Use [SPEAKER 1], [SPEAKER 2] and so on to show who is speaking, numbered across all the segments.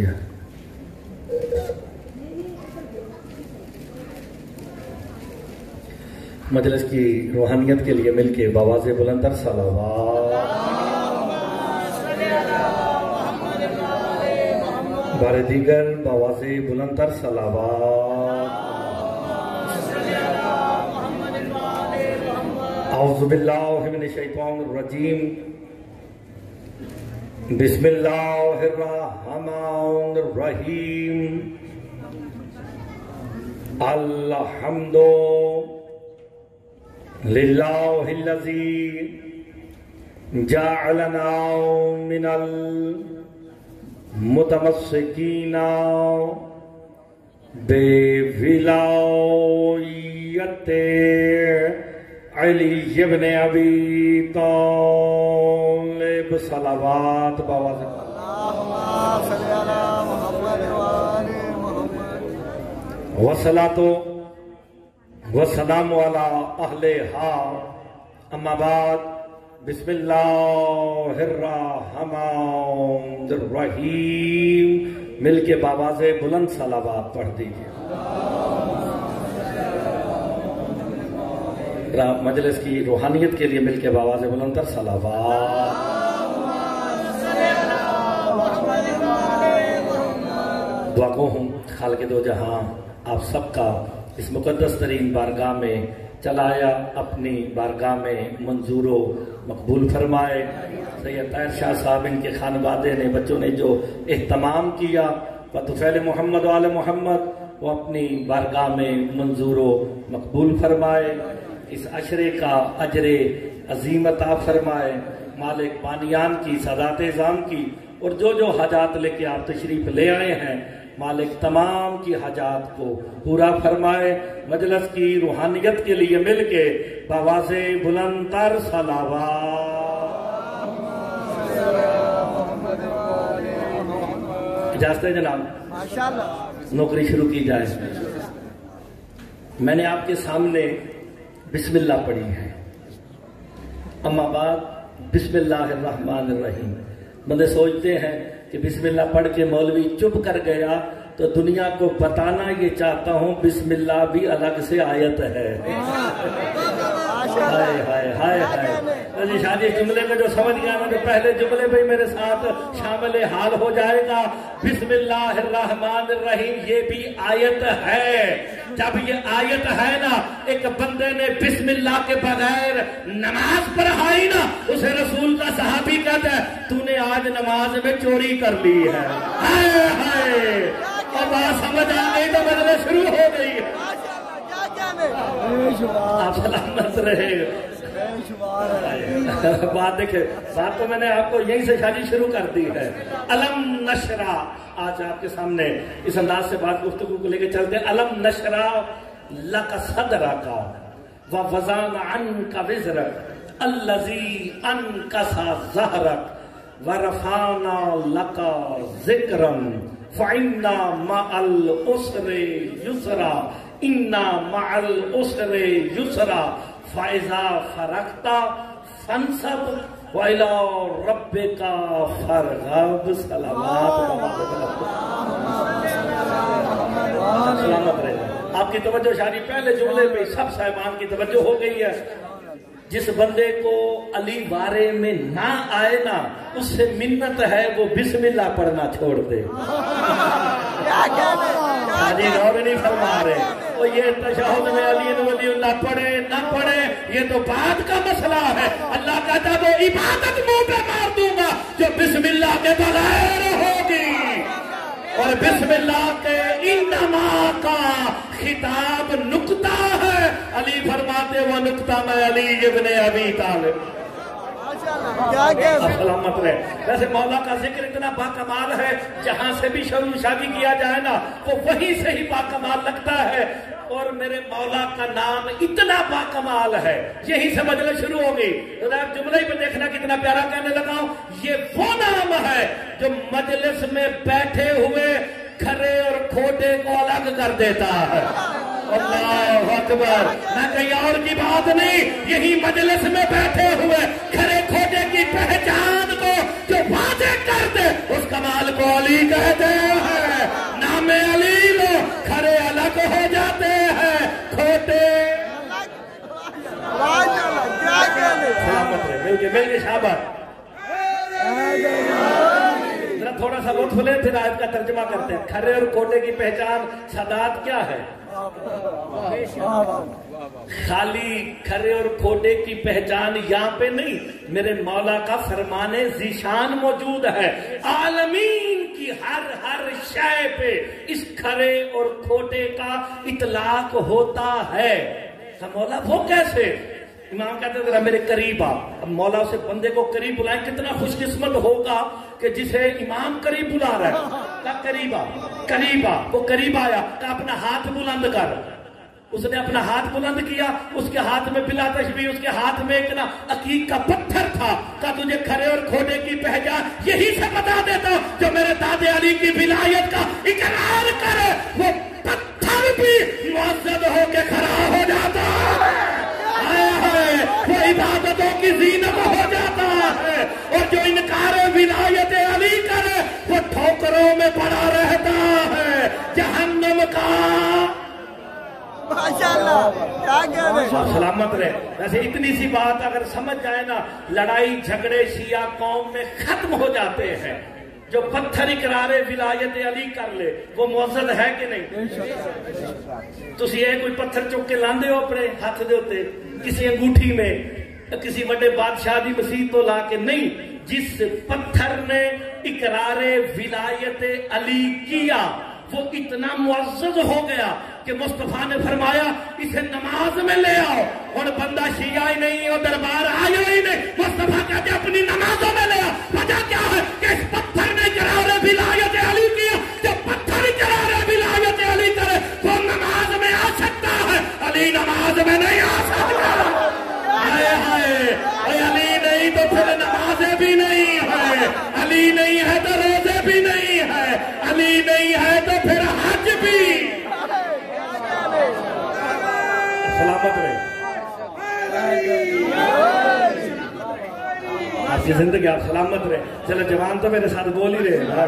[SPEAKER 1] ہے۔ مجلس کی روحانیت کے لیے مل کے بآواز بلندر صلوات، بار دیگر بآواز بلندر صلوات۔ اعوذ باللہ من الشیطان الرجیم، بسم اللہ الرحمن الرحیم، الحمد للہ الذی جعلنا من المتمسکین بولایت علی ابن ابی طالب صلوات بآواز والصلاۃ والسلام علی اہلہا، اما بعد، بسم اللہ الرحمن الرحیم۔ مل کے بآواز بلند صلوات پڑھ دیجئے۔ مجلس کی روحانیت کے لیے مل کے بآواز بلند تر صلوات۔ دعا گو ہوں خالق دو جہاں آپ سب کا اس مقدس ترین بارگاہ میں چلایا اپنی بارگاہ میں منظور و مقبول فرمائے۔ سید طاہر شاہ صاحب ان کے خانوادے نے، بچوں نے جو اہتمام کیا بطفیل محمد و آل محمد، وہ اپنی بارگاہ میں منظور و مقبول فرمائے۔ اس عشرے کا اجر عظیم عطا فرمائے۔ مالک بانیان کی، سادات اعظام کی، اور جو جو حاجات لے کے آپ تشریف لے آئے ہیں، مالک تمام کی حاجات کو پورا فرمائے۔ مجلس کی روحانیت کے لیے مل کے بآواز بلند تر صلوات۔ اجازت ہے جناب، نوکری شروع کی جائے۔ میں نے آپ کے سامنے بسم اللہ پڑھی ہے، اما بعد بسم اللہ الرحمن الرحیم۔ بندے سوچتے ہیں کہ بسم اللہ پڑھ کے مولوی چپ کر گیا تو دنیا کو بتانا یہ چاہتا ہوں بسم اللہ بھی الگ سے آیت ہے۔ ہائے ہائے ہائے ہائے، جی شادی جملے میں جو سمجھ گیا نا، جو پہلے جملے میں میرے ساتھ شامل حال ہو جائے گا۔ بسم اللہ الرحمن الرحیم یہ بھی آیت ہے۔ جب یہ آیت ہے نا، ایک بندے نے بسم اللہ کے بغیر نماز پڑھائی نا، اسے رسول کا صحابی کہتا ہے تو نے آج نماز میں چوری کر لی ہے۔ ہائے ہائے، اور بات سمجھ آ گئی تو مجلس شروع ہو گئی۔ آپ سلامت رہے۔ بات دیکھیں، بات تو میں نے آپ کو یہیں سے شادی شروع کر دی ہے۔ علم نشرہ، آج آپ کے سامنے اس انداز سے بات گفتگو کو لے کے چلتے ہیں۔ علم نشرہ لک صدرک ووضعنا عنک وزرک الذی انکس ظہرک ورفعنا لک ذکرا فإن مع العسر یسرا ان مع العسر یسرا فإذا فرغت فانصب وإلی ربک فارغب۔ صلوات۔ سلامت رہے۔ آپ کی توجہ شادی پہلے جملے پہ سب صاحبان کی توجہ ہو گئی ہے۔ جس بندے کو علی بارے میں نہ آئے نا، اس سے منت ہے وہ بسم اللہ پڑھنا چھوڑ دے۔ حاجی غور نہیں فرما رہے، وہ یہ تشہد میں علی ولی اللہ پڑھے نہ پڑھے یہ تو بات کا مسئلہ ہے۔ اللہ کہتا ہے وہ عبادت منہ پہ مار دوں گا جو بسم اللہ کے بغیر ہوگی۔ اور بسم اللہ کے انما کا خطاب نکتہ ہے۔ علی فرماتے وہ نکتہ میں علی ابن ابی طالب۔ سلامت رہے۔ ویسے مولا کا ذکر اتنا باکمال ہے، جہاں سے بھی شادی کیا جائے نا وہ وہیں سے ہی باکمال لگتا ہے۔ اور میرے مولا کا نام اتنا باکمال ہے، یہی سے مجلس شروع ہوگی۔ جملہ ہی پہ دیکھنا کتنا پیارا کہنے لگا ہوں، یہ وہ نام ہے جو مجلس میں بیٹھے ہوئے کھرے اور کھوٹے کو الگ کر دیتا ہے۔ اللہ اکبر، نہ کہیں اور کی بات نہیں، یہی مجلس میں بیٹھے ہوئے کھرے کھوٹے کی پہچان کو جو واضح کر دے اس کمال کو علی کہتے ہیں۔ مل گئی شاباش. ذرا تھوڑا سا لطف لیں پھر آیت کا ترجمہ کرتے ہیں. کھرے اور کھوٹے کی پہچان سادات کیا ہے؟ خالی کھرے اور کھوٹے کی پہچان یہاں پہ نہیں، میرے مولا کا فرمان ذیشان موجود ہے. عالمین کی ہر شے پہ اس کھرے اور کھوٹے کا اطلاق ہوتا ہے. مولا وہ کیسے؟ امام کہتے ہیں ذرا میرے قریب آ. اب مولا اسے بندے کو قریب بلائیں، کتنا خوش قسمت ہوگا کہ جسے امام قریب بلا رہا ہے. کہا قریب آ، قریب آ. وہ قریب آیا، کہا اپنا ہاتھ بلند کر. اس نے اپنا ہاتھ بلند کیا، اس کے ہاتھ میں بلا تشبیہ اس کے ہاتھ میں ایک نا عقیق کا پتھر تھا. کہا تجھے کھرے اور کھوٹے کی پہچان یہی سے بتا دیتا ہوں، جو میرے دادے علی کی ولایت کا اقرار کرے وہ پتھر بھی معزز ہو کے کھڑا ہو جاتا ہے. وہ عبادتوں کی زینت ہو جاتا ہے. اور جو انکار ولایت علی کرے وہ ٹھوکروں میں پڑا رہتا ہے جہنم کا. سلامت رہے. ویسے اتنی سی بات اگر سمجھ جائے نا، لڑائی جھگڑے شیعہ قوم میں ختم ہو جاتے ہیں. جو پتھر اقرار ولایت علی کر لے وہ معزز ہے کہ نہیں؟ تسی یہ کوئی پتھر چک کے لاندے ہو اپنے ہاتھ دے ہوتے کسی انگوٹھی میں، کسی بڑے بادشاہ دی مسیح تو لا کے نہیں. جس پتھر نے اقرار ولایت علی کیا وہ اتنا معزز ہو گیا کہ مصطفیٰ نے فرمایا اسے نماز میں لے آؤ. اور بندہ شیعہ ہی نہیں اور دربار آیا ہی نہیں، مصطفیٰ کہتے اپنی نمازوں میں لے آؤ. وجہ کیا ہے کہ اس پتھر نے اقرار ولایت علی کیا. جو پتھر اقرار ولایت علی کرے وہ نماز میں آ سکتا ہے، علی نماز میں نہیں آ سکتا. علی نہیں تو پھر نمازیں بھی نہیں ہے، علی نہیں ہے تو روزے بھی نہیں ہے، علی نہیں ہے تو پھر حج بھی. سلامت رہے. آپ کی زندگی آپ سلامت رہے. چلو جوان تو میرے ساتھ بول ہی رہے.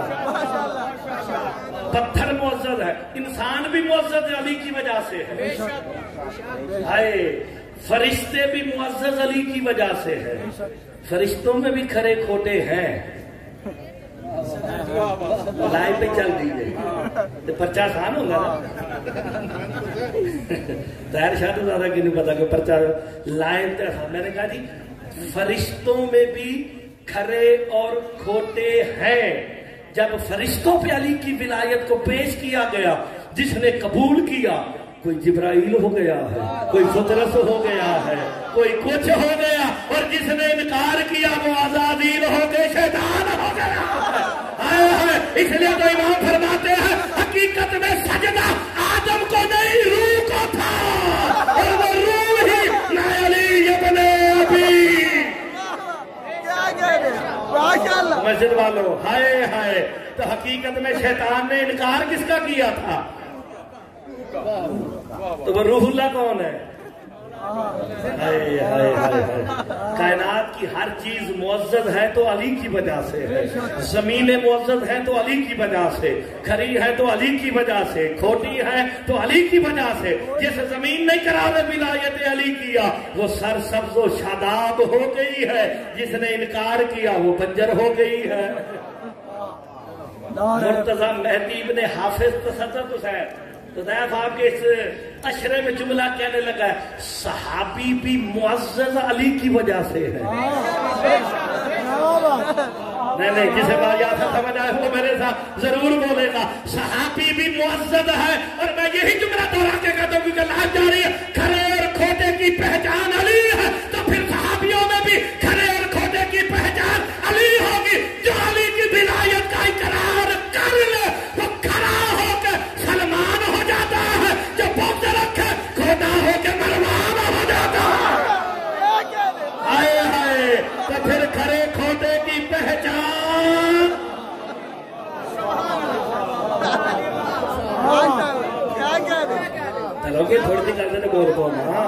[SPEAKER 1] پتھر معزز ہے، انسان بھی معزز علی کی وجہ سے ہے. فرشتے بھی معزز علی کی وجہ سے ہے. فرشتوں میں بھی کھرے کھوٹے ہیں. لائن پہ چل دیجیے، پرچہ آسان ہوگا نا. طاہر شاہ تو زیادہ کی نہیں پتا کہ پرچہ لائن پہ آسان. میں نے کہا جی فرشتوں میں بھی کھرے اور کھوٹے ہیں. جب فرشتوں پہ علی کی ولایت کو پیش کیا گیا، جس نے قبول کیا کوئی جبرائیل ہو گیا ہے، کوئی فطرس ہو گیا ہے، کوئی کچھ ہو گیا. اور جس نے انکار کیا وہ عزازیل ہو کے شیطان ہو گیا ہے. اس لیے تو امام فرماتے ہیں حقیقت میں سجدہ آدم کو نہیں روح کو تھا، اور وہ روح ہی نہ علی ابن ابی. مسجد والوں ہائے ہائے. تو حقیقت میں شیطان نے انکار کس کا کیا تھا؟ تو وہ روح اللہ کون ہے؟ کائنات کی ہر چیز معزز ہے تو علی کی وجہ سے ہے. زمینیں معزز ہیں تو علی کی وجہ سے، کھری ہے تو علی کی وجہ سے، کھوٹی ہے تو علی کی وجہ سے. جس زمین نے قرار ولایت علی کیا وہ سر سبز و شاداب ہو گئی ہے، جس نے انکار کیا وہ بنجر ہو گئی ہے. مرتضی مہدی ابن حافظ تصدق حسین تو صاحب کے اس اشرے میں جملہ کہنے لگا ہے صحابی بھی معزز علی کی وجہ سے ہے. نہیں جسے بات یاد سمجھ آئے وہ میرے ساتھ ضرور بولے گا. صحابی بھی معزز ہے. اور میں یہی جملہ دوہرا کے کہتا ہوں کیونکہ لائف جاری ہے. کھرے اور کھوٹے کی پہچان علی ہے تو پھر صحابیوں میں بھی کھرے اور کھوٹے کی پہچان علی ہوگی. جو علی کی ولایت کا اقرار کر لے وہ کھڑا ہو کے سلمان ہو جاتا ہے، جو بغض رکھے کھوٹا ہو کے مروان ہو جاتا ہے. آئے ہائے تو پھر کھرے کھوٹے کی پہچان چلو گے تھوڑی سی کرتے بول کو نا.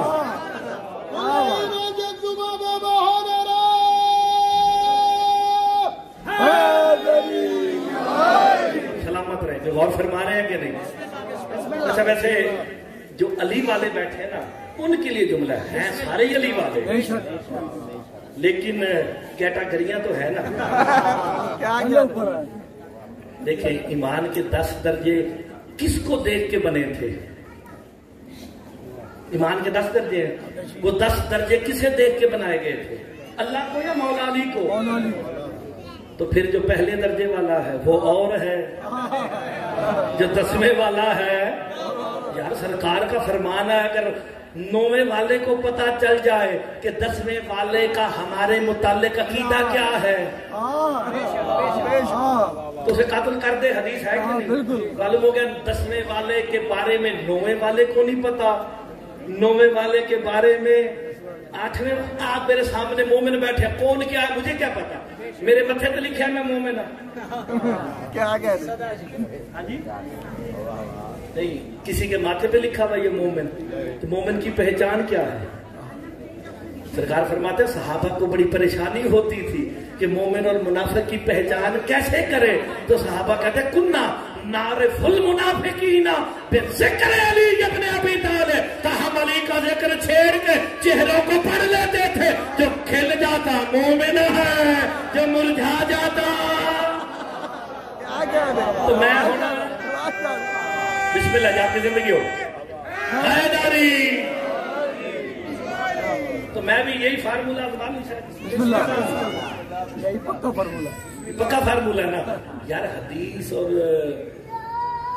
[SPEAKER 1] سلامت رہے. جو غور فرما رہے ہیں کہ نہیں؟ اچھا ویسے جو علی والے بیٹھے نا ان کے لیے جملہ ہے، سارے علی والے لیکن کیٹاگریاں تو ہے نا. دیکھیں ایمان کے 10 درجے کس کو دیکھ کے بنے تھے؟ ایمان کے 10 درجے ہیں، وہ 10 درجے کسے دیکھ کے بنائے گئے تھے؟ اللہ کو یا مولا علی کو؟ تو پھر جو پہلے درجے والا ہے وہ اور ہے، جو 10ویں والا ہے. یار سرکار کا فرمان ہے اگر 9ویں والے کو پتا چل جائے کہ 10ویں والے کا ہمارے متعلق عقیدہ کیا ہے تو اسے قتل کر دے. حدیث ہے کہ نہیں؟ معلوم ہو گیا 10ویں والے کے بارے میں 9ویں والے کو نہیں پتا، 9ویں والے کے بارے میں 8ویں. آپ میرے سامنے مومن بیٹھے، کون کیا ہے مجھے کیا پتا؟ میرے متھے پہ لکھا ہے میں مومن ہوں. کیا ہاں جی نہیں، کسی کے ماتھے پہ لکھا ہوا یہ مومن. تو مومن کی پہچان کیا ہے؟ سرکار فرماتے ہیں صحابہ کو بڑی پریشانی ہوتی تھی کہ مومن اور منافق کی پہچان کیسے کرے. تو صحابہ کہتے ہیں کننا نعرف المنافقین بذکر علی ابن ابی طالب. تو ہم علی کا ذکر چھیڑ کے چہروں کو پڑھ لیتے تھے. جو کھل جاتا مومن ہے، جو مرجھا جاتا. تو میں ہونا بسم اللہ جاتی زندگی ہو حیداری. تو میں بھی یہی فارمولہ پکا فارمولہ نا یار. حدیث اور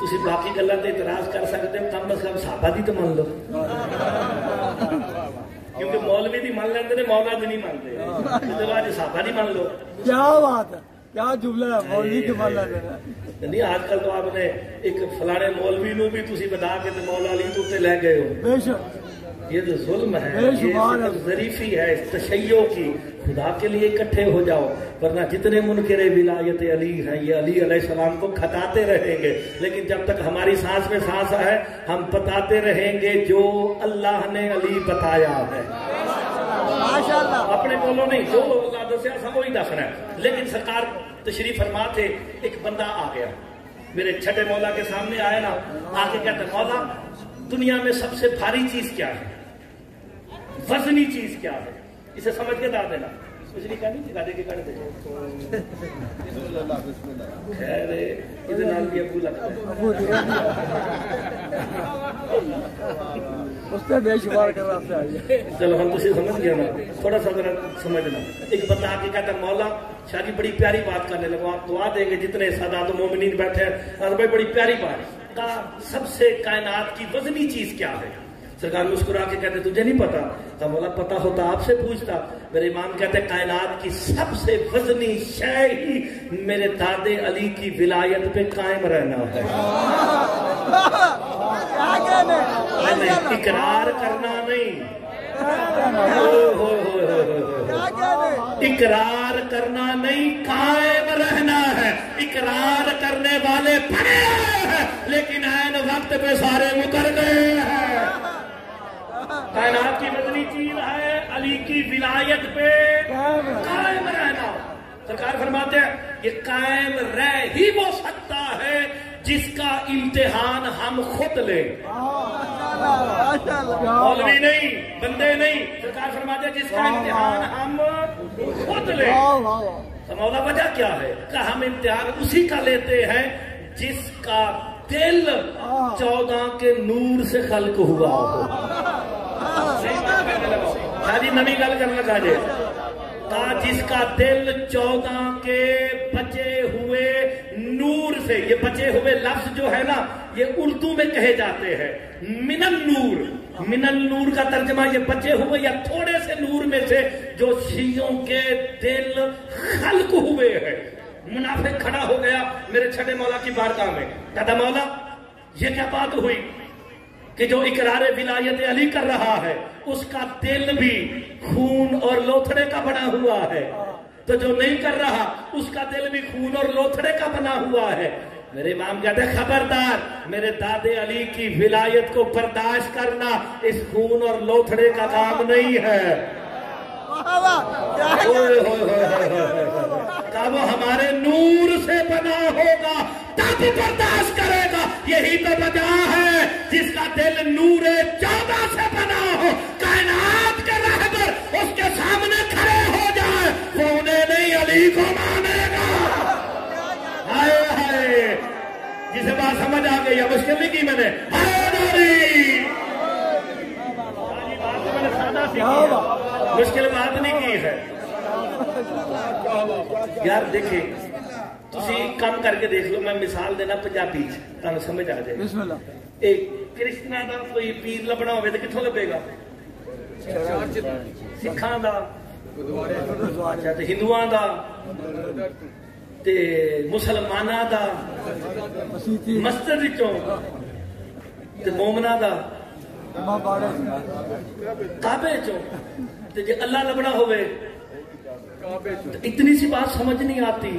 [SPEAKER 1] تسی باقی گلاں تے اعتراض کر سکتے ہو، کم از کم صحابہ دی تو مان لو. کیونکہ مولوی دی مان لیندے نے، مولا دی نہیں مانتے. صحابہ دی مان لو. کیا بات ہے، کیا جملہ ہے، مولوی کے مان لیندے نہیں. آج کل تو آپ نے ایک فلانے مولوی نو بھی تسی بتا کے مولا علی تو تے لے گئے ہو. بے شک یہ تو ظلم ہے، یہ ظریفی ہے تشیع کی. خدا کے لیے اکٹھے ہو جاؤ، ورنہ جتنے منکر ولایت علی ہیں یہ علی علیہ السلام کو کھٹاتے رہیں گے. لیکن جب تک ہماری سانس میں سانس ہے ہم بتاتے رہیں گے جو اللہ نے علی بتایا ہے. اپنے بولو نہیں، جو اللہ دسیا سب وہی دس رہا ہے. لیکن سرکار تشریف فرما تھے، ایک بندہ آ گیا میرے چھٹے مولا کے سامنے آیا نا، آ کے کہتا مولا دنیا میں سب سے بھاری چیز کیا ہے، وزنی چیز کیا ہے؟ اسے سمجھ کے بتا دینا. کچھ نہیں کہنی گادے کے کر دے. خیر ادھر نال بھی ابو لگتا ہے. چلو ہم تجھے سمجھ گیا نا، تھوڑا سا ذرا سمجھنا. ایک بندہ آ کے کہتا مولا شاہ جی بڑی پیاری بات کرنے لگو، آپ دعا دیں گے جتنے سادات و مومنین بیٹھے ہیں. بھائی بڑی پیاری بات کا سب سے کائنات کی وزنی چیز کیا ہے؟ سرکار مسکرا کے کہتے تجھے نہیں پتا؟ تو مولا پتا ہوتا آپ سے پوچھتا. میرے امام کہتے کائنات کی سب سے وزنی شے ہی میرے دادے علی کی ولایت پہ قائم رہنا ہے. اقرار کرنا نہیں، اقرار کرنا نہیں، قائم رہنا ہے. اقرار کرنے والے پڑے ہیں لیکن عین وقت پہ سارے مکر گئے ہیں. کائنات کی وزنی چیز ہے علی کی ولایت پہ قائم رہنا. سرکار فرماتے ہیں یہ قائم رہ ہی وہ سکتا ہے جس کا امتحان ہم خود لیں. مولوی نہیں، بندے نہیں. سرکار فرماتے ہیں جس کا امتحان ہم خود لیں. مولا وجہ کیا ہے کہ ہم امتحان اسی کا لیتے ہیں جس کا دل 14 کے نور سے خلق ہوا ہو. شادی نمی گل کرنا چاہیے. جس کا دل 14 کے بچے ہوئے نور سے. یہ بچے ہوئے لفظ جو ہے نا یہ اردو میں کہے جاتے ہیں من النور. من النور کا ترجمہ یہ بچے ہوئے یا تھوڑے سے نور میں سے جو شیعوں کے دل خلق ہوئے ہیں. منافق کھڑا ہو گیا میرے چھٹے مولا کی بارگاہ میں، کہتا مولا یہ کیا بات ہوئی کہ جو اقرار ولایت علی کر رہا ہے اس کا دل بھی خون اور لوتھڑے کا بنا ہوا ہے، تو جو نہیں کر رہا اس کا دل بھی خون اور لوتھڑے کا بنا ہوا ہے. میرے امام کہتے ہیں خبردار میرے دادے علی کی ولایت کو برداشت کرنا اس خون اور لوتھڑے کا کام نہیں ہے. وہ ہمارے نور سے بنا ہوگا تب برداشت کرے گا. یہی تو وجہ ہے جس کا دل نور 14 سے بنا ہو کائنات کے رہبر اس کے سامنے کھڑے ہو علی کو مانے گا. ہائے ہائے جسے بات سمجھ آ گئی ہے مشکل نہیں کی میں نے. مشکل بات نہیں کی ہے یار. دیکھیں تسی کم کر کے دیکھ لو. میں مثال دینا پنجابی تمہیں سمجھ آ جائے. ایک کرسچنا دا کوئی پیر لبنا ہوئے تو کتوں لبے گا؟ سکھاں دا, ہندوؤں دا, مسلماناں دا, مسجد وچوں تے مومناں دا, کعبے چوں. تے جے اللہ لبنا ہوئے تو اتنی سی بات سمجھ نہیں آتی.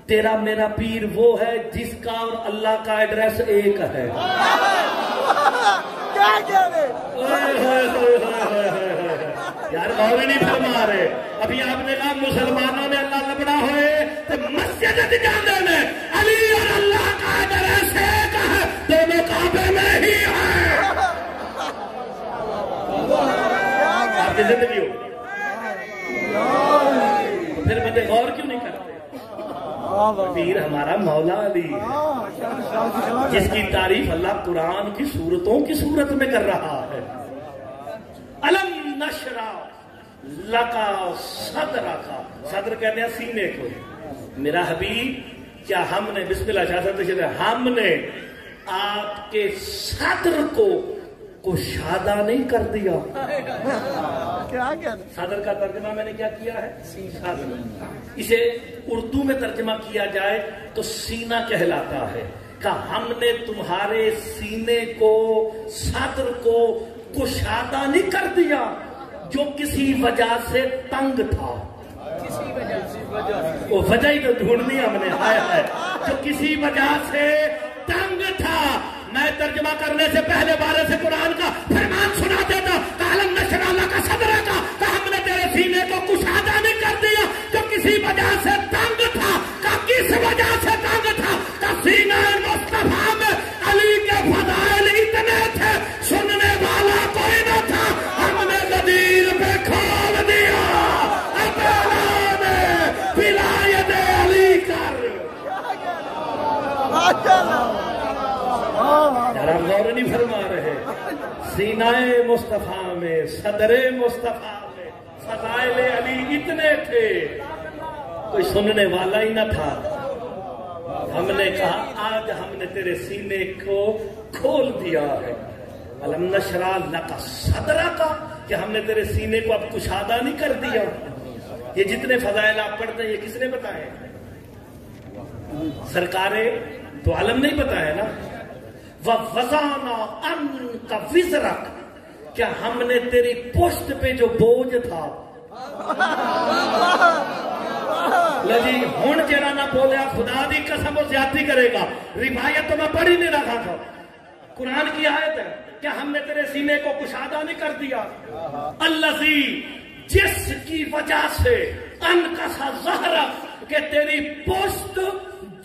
[SPEAKER 1] تیرا میرا پیر وہ ہے جس کا اور اللہ کا ایڈریس ایک ہے. یار غور نہیں فرما رہے. ابھی آپ نے کہا مسلمانوں میں اللہ لبنا ہوئے تو مسجد جانے میں علی اور اللہ کا ایڈریس ایک ہے, دونوں کعبے میں ہی ہے. آپ کی زندگی ہو پھر بندے غور کیوں نہیں کرتے؟ پیر ہمارا مولا علی جس کی تعریف اللہ قرآن کی صورتوں کی صورت میں کر رہا ہے. الم نشرح لکا صدرک, صدر کہتے ہیں سینے کو. میرا حبیب کیا ہم نے بسم اللہ شاہ صاحب ہم نے آپ کے صدر کو کشادہ نہیں کر دیا. صدر کا ترجمہ میں نے کیا کیا ہے؟ صدر. اسے اردو میں ترجمہ کیا جائے تو سینہ کہلاتا ہے. کہ ہم نے تمہارے سینے کو, صدر کو کشادہ نہیں کر دیا جو کسی وجہ سے تنگ تھا. وہ وجہ ہی تو ڈھونڈنی ہم نے ہے جو کسی وجہ سے تنگ تھا. میں ترجمہ کرنے سے پہلے بارے سے قرآن کا فرمان سنا دیتا. عالم نشرح لک صدرک, کہ ہم نے تیرے سینے کو کشادہ نہیں کر دیا جو کسی وجہ سے تنگ تھا. کہ کس وجہ سے تنگ تھا؟ کہ سینہ مصطفیٰ میں علی کے فضائل اتنے تھے سننے والا کوئی نہ تھا. ہم نے غدیر پہ کھول دیا اعلان ولایت علی کر. ہم غور نہیں فرما رہے. سینہ مصطفیٰ میں, صدر مصطفیٰ میں فضائل علی اتنے تھے کوئی سننے والا ہی نہ تھا. ہم نے کہا آج ہم نے تیرے سینے کو کھول دیا ہے. الم نشرح لک صدرک, کہ ہم نے تیرے سینے کو اب کشادہ نہیں کر دیا. یہ جتنے فضائل آپ پڑھتے ہیں یہ کس نے بتائے؟ سرکار تو عالم نہیں بتایا نا. وَوَضَعْنَا عَنْكَ وِزْرَكَ, کیا ہم نے تیری پشت پہ جو بوجھ تھا. لجی ہن جڑا نہ بولیا خدا دی قسم وہ زیادتی کرے گا. روایت تو میں پڑھ ہی نہیں رہا تھا, قرآن کی آیت ہے. کیا ہم نے تیرے سینے کو کشادہ نہیں کر دیا؟ الذی, جس کی وجہ سے انکسا ظہرک, کہ تیری پشت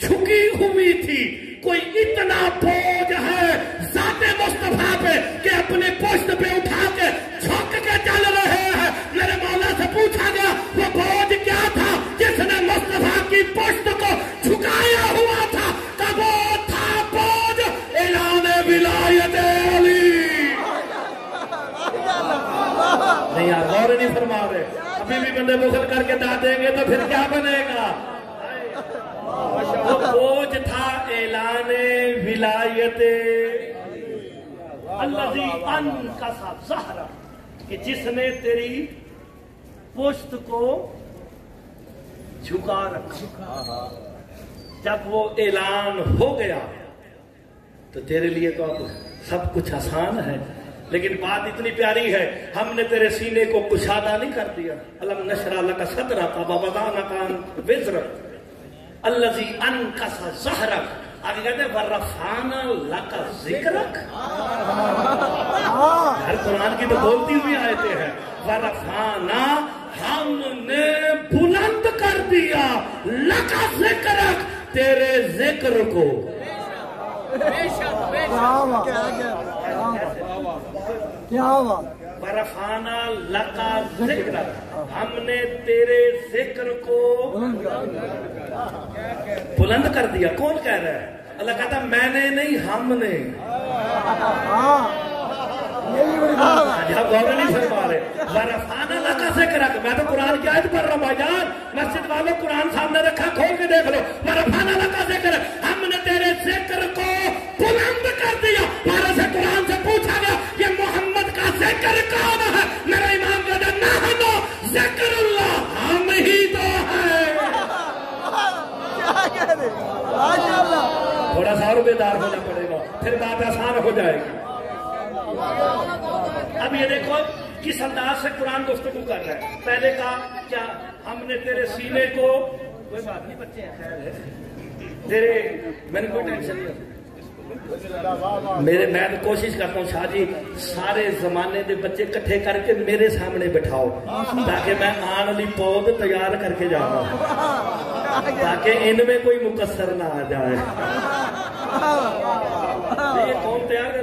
[SPEAKER 1] جھکی ہوئی تھی. کوئی اتنا بوجھ ہے ذات مصطفیٰ پہ کہ اپنے پشت پہ اٹھا کے جھک کے چل رہے ہیں. میرے مولا سے پوچھا گیا وہ بوجھ کیا تھا جس نے مصطفیٰ کی پشت کو جھکایا ہوا تھا؟ کہ وہ تھا بوجھ اعلان ولایت علی. نہیں یار غور نہیں فرما رہے. ابھی بھی بندے بخل کر کے دا دیں گے تو پھر کیا بنے گا؟ وہ بوجھ تھا اعلان ولایت الذی انکسا ظہرک, کہ جس نے تیری پشت کو جھکا رکھا. جب وہ اعلان ہو گیا تو تیرے لیے تو اب سب کچھ آسان ہے. لیکن بات اتنی پیاری ہے, ہم نے تیرے سینے کو کشادہ نہیں کر دیا. الم نشرح لک صدرک ووضعنا عنک وزرک الذی انکسا ظہرک. آگے کہتے ہیں ورفعنا لک ذکرک. ہر قرآن کی تو بولتی ہوئی آیتیں ہیں. ورفعنا, ہم نے بلند کر دیا, لک ذکرک, تیرے ذکر کو. ورفعنا لکا ذکر، ہم نے تیرے ذکر کو بلند کر دیا. کون کہہ رہا ہے؟ اللہ کہتا میں نے نہیں، ہم نے. جب غور نہیں فرما رہے. ورفعنا لکا ذکر، میں تو قرآن کی آیت پڑھ رہا ہوں بھائی جان. مسجد والوں قرآن سامنے رکھا، کھول کے دیکھ لو. ورفعنا لکا ذکر، ہم نے تیرے ذکر کو بلند کر دیا. پارا سے قرآن سے پوچھا گیا یہ محمد کا ذکر کون ہے؟ میرا امام کہتا ہے نحن ذکر اللہ، ہم ہی تو ہیں. تھوڑا سا اور بیدار ہونا پڑے گا، پھر بات آسان ہو جائے گی. اب یہ دیکھو کس انداز سے قرآن گفتگو کر رہا ہے. پہلے کہا کیا ہم نے تیرے سینے کو، کوئی بات نہیں بچے ہیں خیر ہے تیرے، میں نے کوئی ٹینشن نہیں. میں کوشش کرتا ہوں شاہ جی سارے زمانے دے بچے کٹھے کر کے میرے سامنے بٹھاؤ تاکہ میں آن والی پود تیار کر کے جاؤں، تاکہ ان میں کوئی مقصر نہ آ جائے. یہ کون تیار ہے؟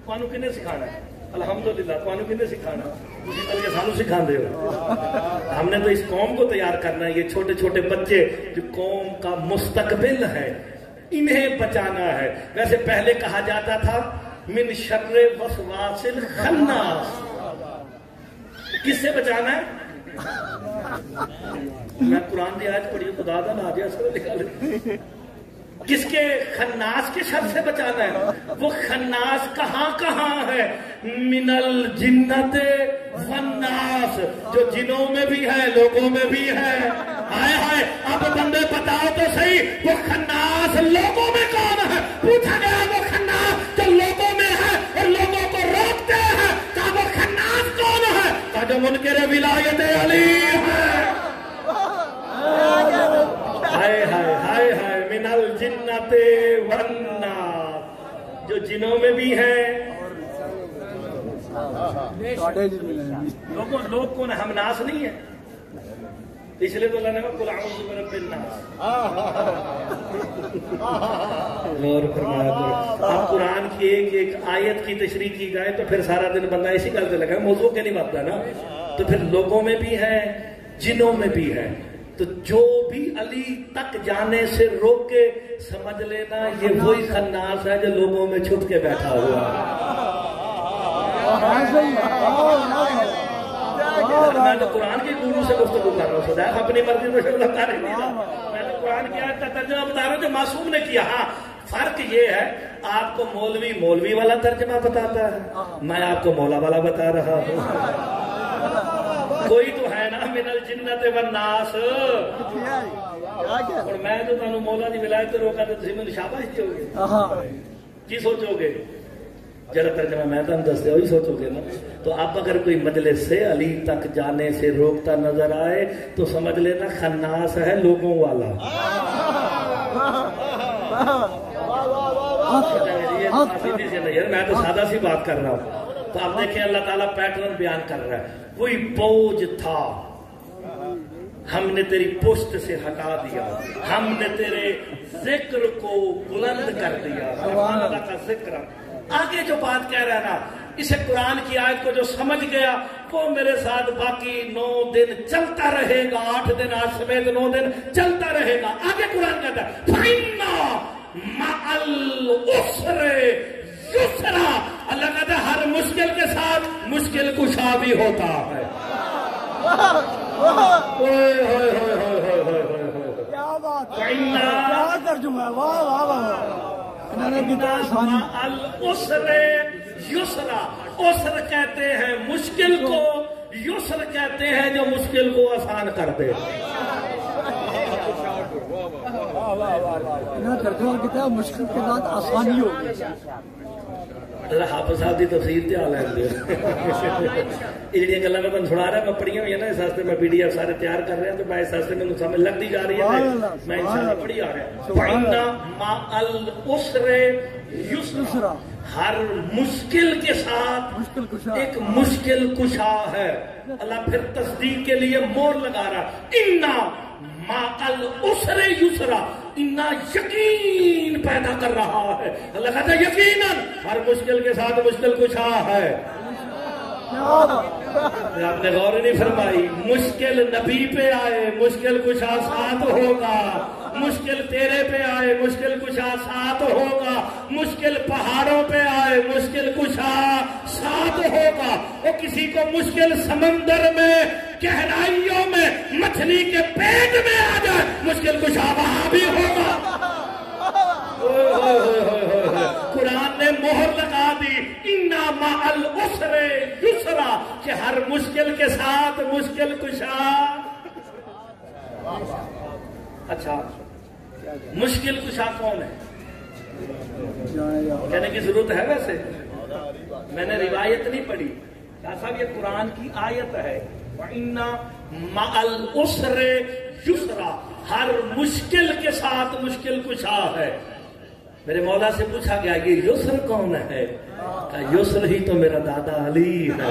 [SPEAKER 1] تمہوں کنے سکھانا ہے؟ الحمدللہ تمہوں کنے سکھانا؟ اسی طرح کے سانو سکھا دے ہو. ہم نے تو اس قوم کو تیار کرنا ہے. یہ چھوٹے چھوٹے بچے جو قوم کا مستقبل ہے، انہیں بچانا ہے. ویسے پہلے کہا جاتا تھا من شر وسواس الخناس، کس سے بچانا ہے؟ میں قرآن کی آیت پڑھی خدا دا نا جی اثر نکال. کس کے؟ خناس کے شر سے بچانا ہے. وہ خناس کہاں کہاں ہے؟ من الجنت والناس، جو جنوں میں بھی ہے لوگوں میں بھی ہے. ہائے ہائے اب بندے بتاؤ تو صحیح وہ خناس لوگوں میں کون ہے؟ پوچھا گیا وہ خناس جو لوگوں میں ہے اور لوگوں کو روکتے ہیں، کہا وہ خناس کون ہے؟ کہا جو منکر ولایت علی ہے. ہائے ہائے ہائے ہائے من الجنت والناس، جو جنوں میں بھی ہے. لوگ کون ہے؟ ہم ناس نہیں ہے. اس لیے تو اللہ نے کہا قل اعوذ برب الناس. غور فرمایا کرو. اب قرآن کی ایک ایک آیت کی تشریح کی جائے تو پھر سارا دن بندہ اسی گل سے لگا، موضوع کے نہیں باتتا نا. تو پھر لوگوں میں بھی ہے جنوں میں بھی ہے. تو جو بھی علی تک جانے سے روکے سمجھ لینا یہ وہی خناس ہے جو لوگوں میں چھپ کے بیٹھا ہوا ہے. میں تو قرآن کی گورو سے گفتگو کر رہا ہوں. خدا اپنی مرضی سے شغل کر رہی ہے. میں تو قرآن کی آیت کا ترجمہ بتا رہا ہوں جو معصوم نے کیا. ہاں فرق یہ ہے آپ کو مولوی والا ترجمہ بتاتا ہے، میں آپ کو مولا والا بتا رہا ہوں. کوئی تو ہے نا من الجنت والناس. اور میں تو تمہیں مولا دی ولایت روکا تو تم مجھے شاباش دو گے. کی سوچو گے؟ جڑا ترجمہ میں تم دس دیا وہی سوچو گے نا. تو اب اگر کوئی مجلس سے علی تک جانے سے روکتا نظر آئے تو سمجھ لینا خناس ہے لوگوں والا. میں تو سادہ سی بات کر رہا ہوں. تو اب دیکھیں اللہ تعالیٰ پیٹرن بیان کر رہا ہے. کوئی بوجھ تھا ہم نے تیری پشت سے ہٹا دیا، ہم نے تیرے ذکر کو بلند کر دیا. اللہ کا ذکر. آگے جو بات کہہ رہا ہے نا اسے قرآن کی آیت کو جو سمجھ گیا وہ میرے ساتھ باقی 9 دن چلتا رہے گا. 8 دن آج سمیت 9 دن چلتا رہے گا. آگے قرآن کہتا ہے فَإِنَّ مَعَ الْعُسْرِ یسرا. اللہ کہتا ہے ہر مشکل کے ساتھ مشکل کشا بھی ہوتا ہے.
[SPEAKER 2] کیا بات ہے، کیا ترجمہ ہے. واہ واہ واہ.
[SPEAKER 1] العسر یسرا. عسر کہتے ہیں مشکل کو، یسر کہتے ہیں جو مشکل کو آسان کر دے.
[SPEAKER 2] ترجمہ کہتا ہے مشکل کے بعد آسانی ہوگی.
[SPEAKER 1] حافظ صاحب کی تفسیر تے آ لینده یہ جڑیاں گلاں میں سنا رہا میں پڑھیاں ہوئی ہیں نا اس واسطے میں پی ڈی ایف سارے تیار کر رہا ہوں تو میں اس واسطے مینوں سمجھ لگتی جا رہی ہے میں انشاءاللہ پڑھی آ رہا ہوں. فَإِنَّ مَعَ الْعُسْرِ یسرا. ہر مشکل کے ساتھ ایک مشکل کشا ہے. اللہ پھر تصدیق کے لیے مور لگا رہا. اِنَّا مَعَ الْعُسْرِ یسرا. اِنَّا یقین پیدا کر رہا ہے. اللہ کہتا ہے یقیناً ہر مشکل کے ساتھ مشکل کشا ہے. آپ نے غور نہیں فرمائی. مشکل نبی پہ آئے مشکل کشا ساتھ ہوگا, مشکل تیرے پہ آئے مشکل کشا ساتھ ہوگا, مشکل پہاڑوں پہ آئے مشکل کشا ساتھ ہوگا. وہ کسی کو مشکل سمندر میں گہرائیوں میں مچھلی کے پیٹ میں آ جائے مشکل کشا وہاں بھی ہوگا. قرآن نے مہر لگا دی اِنَّ مَعَ الْعُسْرِ یُسْرًا کہ ہر مشکل کے ساتھ مشکل کشا. اچھا مشکل کشا کون ہے کہنے کی ضرورت ہے؟ ویسے میں نے روایت نہیں پڑھی صاحب, یہ قرآن کی آیت ہے. وَإِنَّ مَعَ الْعُسْرِ یُسْرًا ہر مشکل کے ساتھ مشکل کشا ہے. میرے مولا سے پوچھا گیا یہ یسر کون ہے؟ کہا یسر ہی تو میرا دادا علی ہے,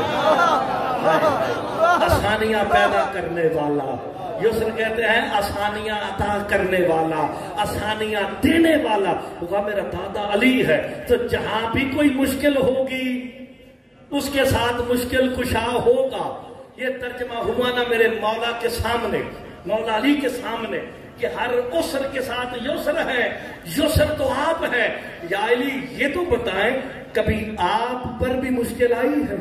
[SPEAKER 1] آسانیاں پیدا کرنے والا. یسر کہتے ہیں آسانیاں عطا کرنے والا, آسانیاں دینے والا. وہ میرا دادا علی ہے. تو جہاں بھی کوئی مشکل ہوگی اس کے ساتھ مشکل کشا ہوگا. یہ ترجمہ ہوا نا میرے مولا کے سامنے, مولا علی کے سامنے, کہ ہر عسر کے ساتھ یسر ہے. یسر تو آپ ہے. یا علی یہ تو بتائیں کبھی آپ پر بھی مشکل آئی ہے؟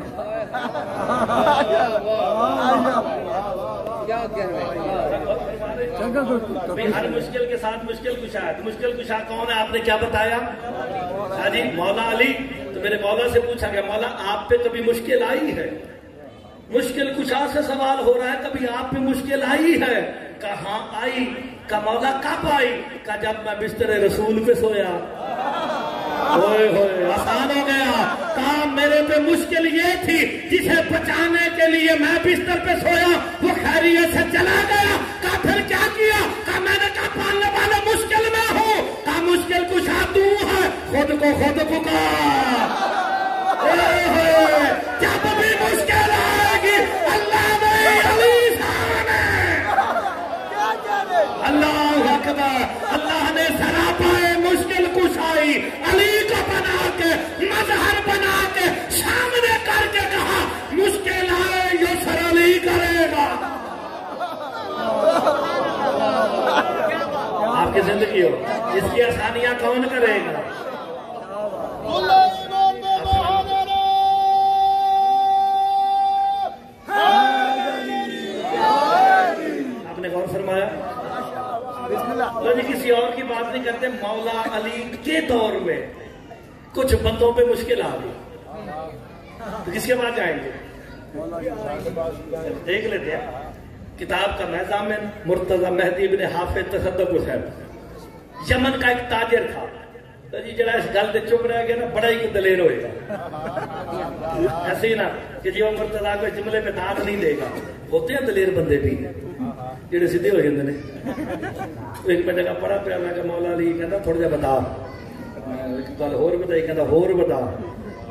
[SPEAKER 1] ہر مشکل کے ساتھ مشکل کشا ہے. مشکل کشا کون ہے آپ نے کیا بتایا؟ ہاں جی مولا علی. تو میرے مولا سے پوچھا گیا مولا آپ پہ کبھی مشکل آئی ہے؟ مشکل کشا سے سوال ہو رہا ہے کبھی آپ پہ مشکل آئی ہے؟ کہاں آئی؟ کا مولا کب آئی؟ کہا جب میں بستر رسول پہ سویا. ہوئے ہوئے آسان ہو گیا. کام میرے پہ مشکل یہ تھی جسے بچانے کے لیے میں بستر پہ سویا وہ خیریت سے چلا گیا. کہا پھر کیا کیا؟ کہا میں نے کہا پالنے والے مشکل میں ہوں. کہا مشکل کشا تو ہے, خود کو خود پکار. جب بھی مشکل آئے گی اللہ نے علی اللہ اکبر, اللہ نے سراپائے مشکل کشائی علی کو بنا کے مظہر بنا کے سامنے کر کے کہا مشکل آئے یسر علی کرے گا. آپ کی زندگی ہو اس کی آسانیاں کون کرے گا؟ آپ نے غور فرمایا؟ تو جی کسی اور کی بات نہیں کرتے. مولا علی کے دور میں کچھ بندوں پہ مشکل آ گئی تو کس کے بعد جائیں گے؟ دیکھ لیتے ہیں کتاب کا محضامن مرتضی مہدی بن حافظ تصدق حسین. یمن کا ایک تاجر تھا. تو جی جڑا اس گل سے چپ رہ گیا نا بڑا ہی دلیر ہوئے گا. ایسے ہی نا کہ جی وہ مرتضی کو جملے میں دانت نہیں دے گا. ہوتے ہیں دلیر بندے بھی جڑے سیدھے ہو جاتے ہیں. ایک میں جگہ پڑھا پیا میں کہ مولا علی کہنا تھوڑا جہا بتا. ایک گل ہور بتائی کہنا ہور بتا.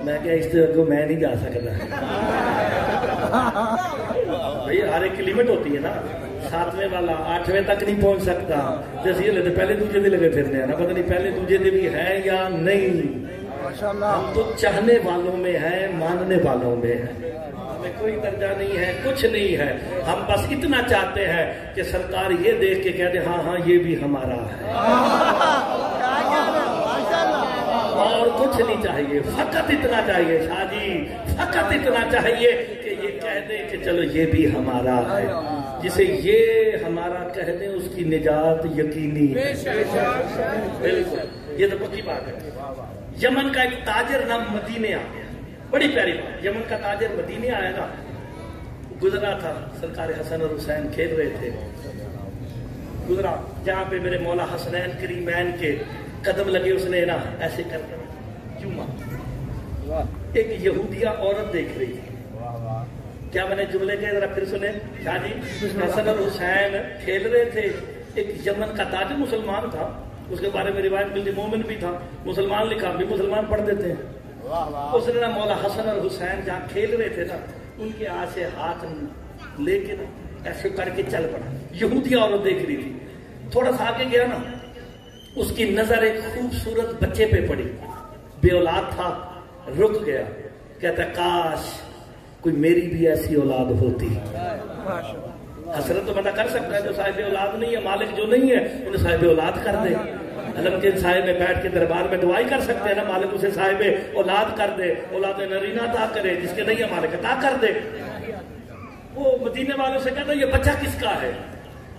[SPEAKER 1] میں کہ اس سے اگوں میں نہیں جا سکتا. بھائی ہر ایک کی لمٹ ہوتی ہے نا. 7ویں والا 8ویں تک نہیں پہنچ سکتا. جیسے یہ پہلے دوسرے دے لگے پھرنے ہیں نا, پتہ نہیں پہلے دوسرے دے بھی ہے یا نہیں. ہم تو چاہنے والوں میں ہیں, ماننے والوں میں ہیں. ہمیں کوئی درجہ نہیں ہے, کچھ نہیں ہے. ہم بس اتنا چاہتے ہیں کہ سرکار یہ دیکھ کے کہہ دے ہاں ہاں یہ بھی ہمارا ہے, اور کچھ نہیں چاہیے. فقط اتنا چاہیے شاہ جی, فقط اتنا چاہیے کہ یہ کہہ دے کہ چلو یہ بھی ہمارا ہے. جسے یہ ہمارا کہہ دیں اس کی نجات یقینی ہے. بالکل, یہ تو پکی بات ہے. یمن کا ایک تاجر نام مدینے آ گیا. بڑی پیاری بات. یمن کا تاجر مدینے آیا نا, گزرا تھا سرکار حسن اور حسین کھیل رہے تھے. گزرا جہاں پہ میرے مولا حسنین کریمین کے قدم لگے, اس نے نا ایسے کر چوما. ایک یہودیہ عورت دیکھ رہی تھی. کیا میں نے جملے کے ذرا پھر سنے شاہ جی. حسن اور حسین کھیل رہے تھے. ایک یمن کا تاجر مسلمان تھا, اس کے بارے میں روایت ملتی مومن بھی تھا, مسلمان لکھا بھی مسلمان پڑھ دیتے ہیں. اس نے نا مولا حسن اور حسین جہاں کھیل رہے تھے نا ان کے ہاتھ سے ہاتھ لے کے نا ایسے کر کے چل پڑا. یہودی عورت دیکھ رہی تھی. تھوڑا سا آگے گیا نا, اس کی نظر ایک خوبصورت بچے پہ پڑی. بے اولاد تھا, رک گیا. کہتا کاش کوئی میری بھی ایسی اولاد ہوتی. حسرت تو بندہ کر سکتا ہے جو صاحب اولاد نہیں ہے، مالک جو نہیں ہے انہیں صاحب اولاد کر دے. علم کے سائے میں بیٹھ کے دربار میں دعائی کر سکتے ہیں نا، مالک اسے صاحب اولاد کر دے، اولاد نرینہ عطا کرے، جس کے نہیں ہے مالک عطا کر دے. وہ مدینے والوں سے کہتا یہ بچہ کس کا ہے؟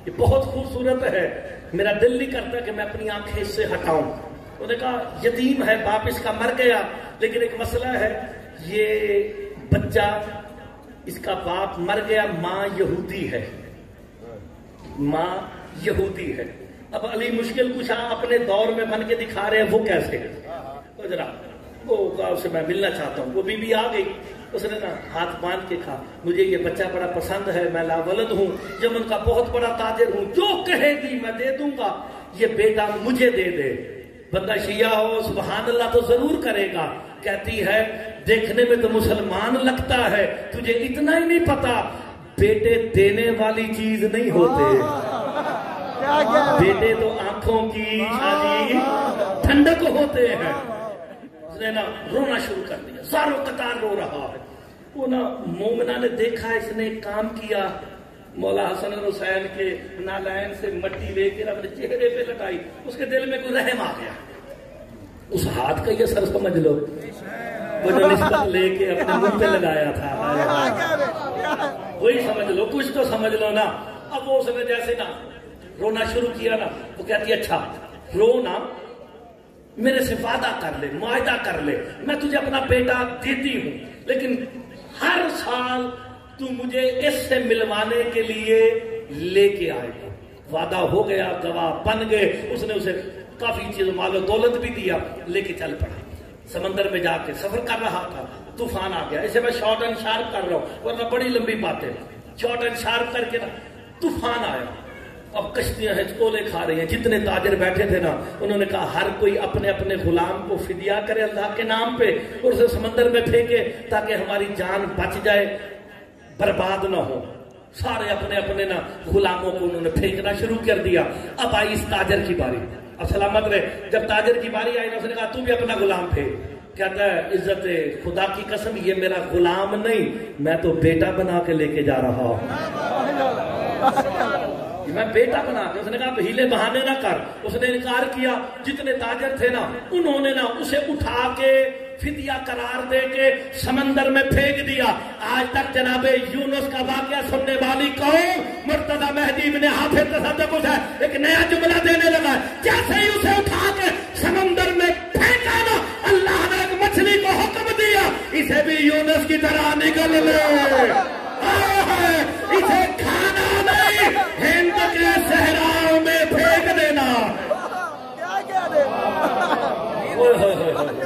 [SPEAKER 1] یہ بہت خوبصورت ہے، میرا دل نہیں کرتا کہ میں اپنی آنکھیں اس سے ہٹاؤں. انہوں نے کہا یتیم ہے، باپ اس کا مر گیا، لیکن ایک مسئلہ ہے، یہ بچہ اس کا باپ مر گیا، ماں یہودی ہے، ماں یہودی ہے. اب علی مشکل کشا اپنے دور میں بن کے دکھا رہے ہیں، وہ کیسے؟ تو ذرا وہ سے میں ملنا چاہتا ہوں. وہ بی بی آ گئی، اس نے نا ہاتھ باندھ کے کہا مجھے یہ بچہ بڑا پسند ہے، میں لاولد ہوں، یمن کا بہت بڑا تاجر ہوں، جو کہے گی میں دے دوں گا، یہ بیٹا مجھے دے دے. بندہ شیعہ ہو سبحان اللہ تو ضرور کرے گا. کہتی ہے دیکھنے میں تو مسلمان لگتا ہے، تجھے اتنا ہی نہیں پتا بیٹے دینے والی چیز نہیں ہوتے، بیٹے تو آنکھوں کی ٹھنڈک ہوتے ہیں. اس نے نا رونا شروع کر دیا، زاروں قطار رو رہا ہے. وہ نا مومنہ نے دیکھا اس نے کام کیا، مولا حسن حسین کے نالین سے مٹی لے کے اپنے چہرے پہ لگائی. اس کے دل میں کوئی رحم آ گیا. اس ہاتھ کا یہ سر سمجھ لو وہ جو نسبت لے کے اپنے منہ پہ لگایا تھا، وہی سمجھ لو، کچھ تو سمجھ لو نا. اب وہ اس نے جیسے نا رونا شروع کیا نا، وہ کہتی اچھا رو نا، میرے سے وعدہ کر لے، معاہدہ کر لے، میں تجھے اپنا بیٹا دیتی ہوں، لیکن ہر سال تو مجھے اس سے ملوانے کے لیے لے کے آئے گا. وعدہ ہو گیا، گواہ بن گئے. اس نے اسے کافی چیز مال و دولت بھی دیا، لے کے چل پڑا. سمندر میں جا کے سفر کر رہا تھا، طوفان آ گیا. اسے میں شارٹ اینڈ شارپ کر رہا ہوں ورنہ بڑی لمبی باتیں. شارٹ اینڈ شارپ کر کے نا طوفان آیا. اب کشتیاں ہچکولے کھا رہی ہیں. جتنے تاجر بیٹھے تھے نا انہوں نے کہا ہر کوئی اپنے اپنے غلام کو فدیہ کرے اللہ کے نام پہ اور اسے سمندر میں پھینکے تاکہ ہماری جان بچ جائے، برباد نہ ہو. سارے اپنے اپنے نا غلاموں کو انہوں نے پھینکنا شروع کر دیا. اب آئی اس تاجر کی باری. اب سلامت رہے، جب تاجر کی باری آئی نا اس نے کہا تو بھی اپنا غلام پھینک. کہتا ہے عزت خدا کی قسم یہ میرا غلام نہیں، میں تو بیٹا بنا کے لے کے جا رہا ہوں، میں بیٹا بنا کے. اس نے کہا ہیلے بہانے نہ کر. اس نے انکار کیا. جتنے تاجر تھے نا انہوں نے نا اسے اٹھا کے فدیہ قرار دے کے سمندر میں پھینک دیا. آج تک جناب یونس کا واقعہ سننے والی قوم مرتضی مہدی ابن حافظ تصدق ہے ایک نیا جملہ دینے لگا. جیسے ہی اسے اٹھا کے سمندر میں پھینکا نا اللہ نے ایک مچھلی کو حکم دیا اسے بھی یونس کی طرح نکل لے، اسے کھانا نہیں ہند کے صحراؤں میں پھینک دینا.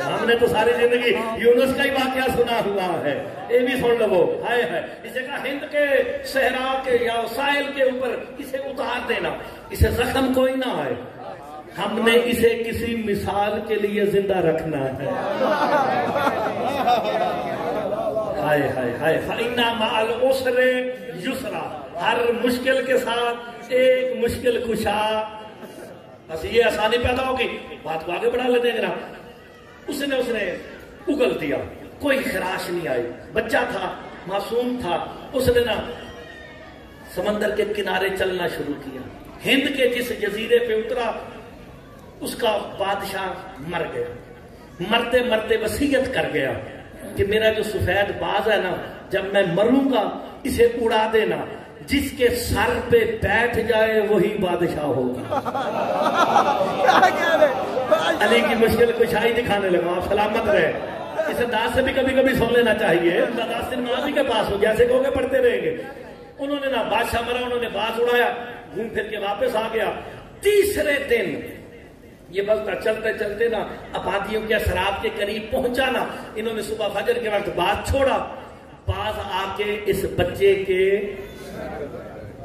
[SPEAKER 1] ہم نے تو ساری زندگی یونس کا ہی واقعہ سنا ہوا ہے، یہ بھی سن لو. ہائے ہائے، اسے کہا ہند کے صحرا کے یا ساحل کے اوپر اسے اتار دینا، اسے زخم کوئی نہ آئے. ہم نے اسے کسی مثال کے لیے زندہ رکھنا ہے. ہائے ہائے ہائے، فَإِنَّ مَعَ الْعُسْرِ يُسْرًا، ہر مشکل کے ساتھ ایک مشکل کشا. بس یہ آسانی پیدا ہوگی، بات کو آگے بڑھا لیتے ہیں. اس نے اگل دیا، کوئی خراش نہیں آئی. بچہ تھا، معصوم تھا. اس نے نا سمندر کے کنارے چلنا شروع کیا. ہند کے جس جزیرے پہ اترا اس کا بادشاہ مر گیا. مرتے مرتے وصیت کر گیا کہ میرا جو سفید باز ہے نا جب میں مروں گا اسے اڑا دینا، جس کے سر پہ بیٹھ جائے وہی بادشاہ ہوگا. علی کی مشکل کشائی دکھانے لگا. آپ سلامت رہے. اس انداز سے بھی کبھی کبھی سن لینا چاہیے. نازی کے پاس ہو جیسے کہو گے پڑھتے رہیں گے. انہوں نے نا بادشاہ مرا، انہوں نے باز اڑایا، گھوم پھر کے واپس آ گیا. تیسرے دن یہ بلتا چلتے چلتے نا آبادیوں کے اثرات کے قریب پہنچا نا. انہوں نے صبح فجر کے وقت باز چھوڑا. باز آ کے اس بچے کے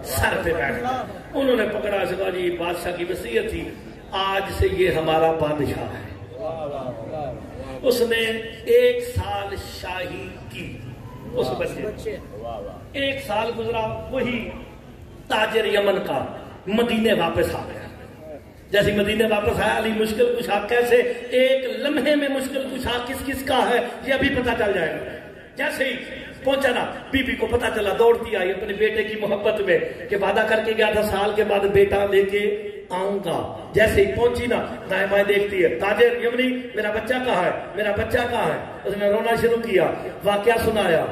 [SPEAKER 1] سر پہ بیٹھ گیا. انہوں نے پکڑا سے کہا جی بادشاہ کی وصیت تھی، آج سے یہ ہمارا بادشاہ ہے. اس نے 1 سال شاہی کی. اس بچے 1 سال گزرا، وہی تاجر یمن کا مدینے واپس آ گیا. جیسے مدینے واپس آیا علی مشکل کشا کیسے ایک لمحے میں مشکل کشا کس کس کا ہے یہ ابھی پتہ چل جائے گا. جیسے ہی پہنچا نا بی بی کو پتا چلا، دوڑتی آئی اپنے بیٹے کی محبت میں کہ وعدہ کر کے گیا تھا سال کے بعد بیٹا لے کے آؤں گا. جیسے ہی پہنچی نا دائیں بائیں دیکھتی ہے، تاجر یمنی میرا بچہ کہاں ہے، میرا بچہ کہاں ہے. اس نے رونا شروع کیا، واقعہ سنایا.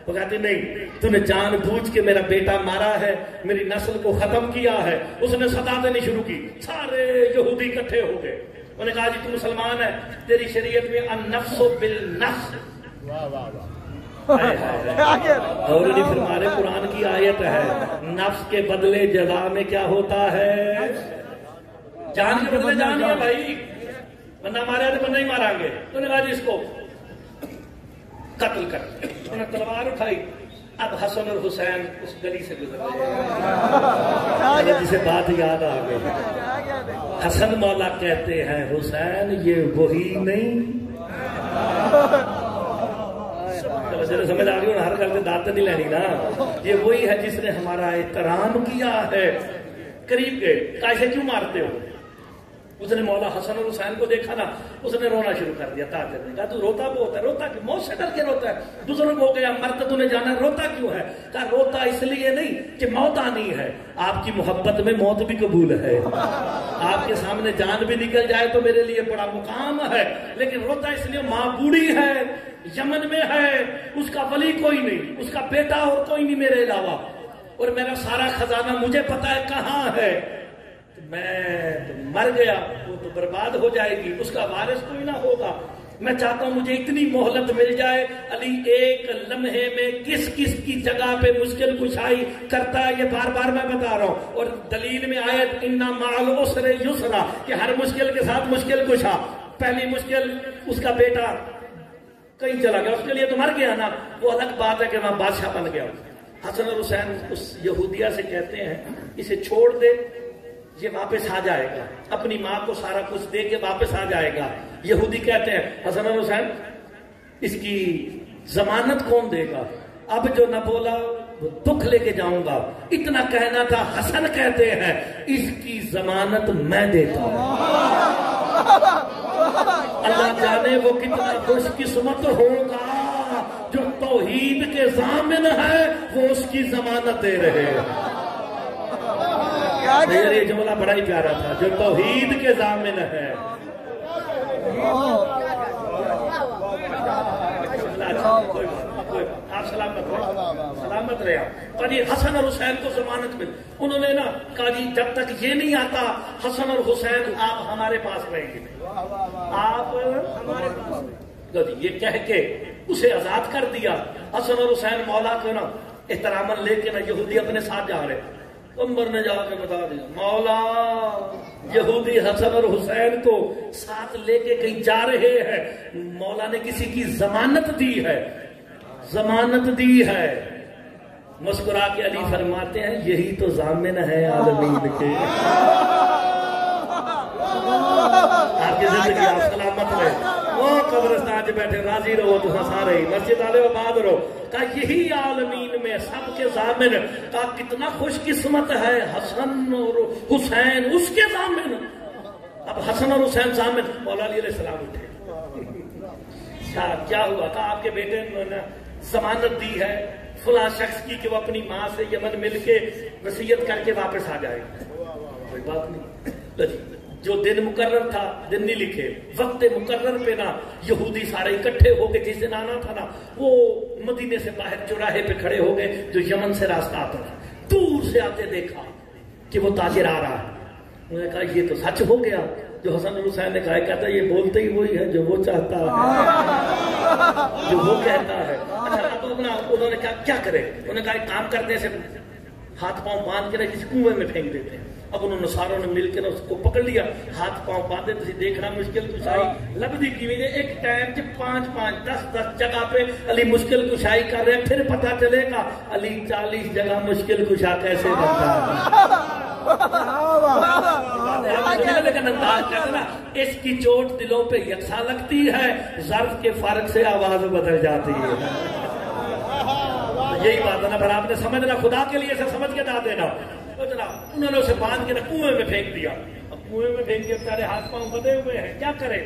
[SPEAKER 1] وہ کہتے نہیں، تو نے جان بوجھ کے میرا بیٹا مارا ہے، میری نسل کو ختم کیا ہے. اس نے صدا دینی شروع کی، سارے یہودی اکٹھے ہو گئے. انہوں نے کہا جی تو مسلمان ہے، تیری شریعت میں النفس بالنفس. اور نہیں فرما رہے، قرآن کی آیت ہے، نفس کے بدلے جزا میں کیا ہوتا ہے؟ جان کے بدلے جان ہے بھائی. بندہ مارے تو بندہ ہی مارا گے. تو نے کہا جی اس کو قتل کر. انہوں نے تلوار اٹھائی. اب حسن اور حسین اس گلی سے گزر گئے، جسے بات یاد آ گئی. حسن مولا کہتے ہیں حسین یہ وہی نہیں. سمجھ آ گئی، ہر گل سے دانت نہیں لینی نا. یہ وہی ہے جس نے ہمارا احترام کیا ہے. قریب گئے، کیسے کیوں مارتے ہو؟ اس نے مولا حسن اور حسین کو دیکھا نا، اس نے رونا شروع کر دیا. تاجر نے کہا تو روتا بہت ہے. روتا کہ موت سے ڈر کے روتا ہے؟ بزرگ ہو گیا، مرد تو نے جانا، روتا کیوں ہے؟ کہا روتا اس لیے نہیں کہ موت آنی ہے، آپ کی محبت میں موت بھی قبول ہے. آپ کے سامنے جان بھی نکل جائے تو میرے لیے بڑا مقام ہے. لیکن روتا اس لیے ماں بوڑھی ہے، یمن میں ہے، اس کا ولی کوئی نہیں، اس کا بیٹا اور کوئی نہیں میرے علاوہ، اور میرا سارا خزانہ مجھے پتا ہے کہاں ہے. میں تو مر گیا، وہ تو برباد ہو جائے گی، اس کا وارث کوئی نہ ہوگا. میں چاہتا ہوں مجھے اتنی مہلت مل جائے. علی ایک لمحے میں کس کس کی جگہ پہ مشکل کشائی کرتا ہے یہ بار بار میں بتا رہا ہوں. اور دلیل میں آیت اِنَّ مَعَ الْعُسْرِ یُسْرًا کہ ہر مشکل کے ساتھ مشکل کشا. پہلی مشکل اس کا بیٹا کہیں چلا گیا، اس کے لیے تو مر گیا نا، وہ الگ بات ہے کہ وہاں بادشاہ بن گیا. حسن اور حسین اس یہودیہ سے کہتے ہیں اسے چھوڑ دے، یہ واپس آ جائے گا، اپنی ماں کو سارا کچھ دے کے واپس آ جائے گا. یہودی کہتے ہیں حسن اور حسین اس کی ضمانت کون دے گا؟ اب جو نہ بولا وہ دکھ لے کے جاؤں گا. اتنا کہنا تھا. حسن کہتے ہیں اس کی ضمانت میں دیتا ہوں. اللہ جانے وہ کتنا خوش قسمت ہوگا جو توحید کے ضامن ہے وہ اس کی ضمانت دے رہے ہیں. یہ جملہ بڑا ہی پیارا تھا، جو توحید کے ضامن ہے. آپ سلامت رہے. پر یہ حسن اور حسین کو ضمانت مل. انہوں نے نا کہا جی جب تک یہ نہیں آتا حسن اور حسین آپ ہمارے پاس رہیں گے، آپ ہمارے پاس. یہ کہہ کے اسے آزاد کر دیا. حسن اور حسین مولا کو نا احتراماً لے کے نا یہودی اپنے ساتھ جا رہے. عمر نے جا کے بتا دیا مولا یہودی حسن اور حسین کو ساتھ لے کے کہیں جا رہے ہیں. مولا نے کسی کی ضمانت دی ہے، ضمانت دی ہے. مسکرا کے علی فرماتے ہیں یہی تو ضامن ہے عالمین کے. آپ کی زندگی آپ سلامت رہے. وہ قبرستان سے بیٹھے راضی رہو تو سارے ہی مسجد والے آباد رہو. کہا یہی عالمین میں سب کے ضامن. کہا کتنا خوش قسمت ہے حسن اور حسین اس کے ضامن. اب حسن اور حسین ضامن. مولا علی علیہ السلام اٹھے. کیا ہوا؟ کہا آپ کے بیٹے نے ضمانت دی ہے فلاں شخص کی کہ وہ اپنی ماں سے یمن مل کے وصیت کر کے واپس آ جائے. کوئی بات نہیں. جو دن مقرر تھا دن نہیں لکھے، وقت مقرر پہ نا یہودی سارے اکٹھے ہو گئے. جس دن آنا تھا نا وہ مدینے سے باہر چوراہے پہ کھڑے ہو گئے جو یمن سے راستہ آتا تھا. دور سے آتے دیکھا کہ وہ تاجر آ رہا ہے. انہوں نے کہا یہ تو سچ ہو گیا جو حسن حسین نے کہا. کہتا یہ بولتے ہی وہی ہے جو وہ چاہتا ہے، جو وہ کہتا ہے. اچھا اب انہوں نے کہا کیا کرے؟ انہوں نے کہا ایک کام کرتے ہیں، ہاتھ پاؤں باندھ کے نا کسی کنویں میں پھینک دیتے ہیں. اب انہوں نے ساروں نے مل کے نا اس کو پکڑ لیا، ہاتھ پاؤں باندھے. تھی دیکھنا مشکل کشائی لبدی کی ہوئی. ایک ٹائم 5 10 جگہ پہ علی مشکل کشائی کر رہے ہیں. پھر پتا چلے گا علی 40 جگہ مشکل کشا کیسے بنتا ہے. لیکن انداز کہتے نا اس کی چوٹ دلوں پہ یکساں لگتی ہے، ظرف کے فرق سے آواز بدل جاتی ہے. یہی بات ہے نا. پھر آپ نے سمجھنا خدا کے لیے سمجھ کے نہ دینا. انہوں نے اسے باندھ کے کنویں میں پھینک دیا. اب کنویں میں پھینک دیا، سارے ہاتھ پاؤں بدے ہوئے ہیں، کیا کرے؟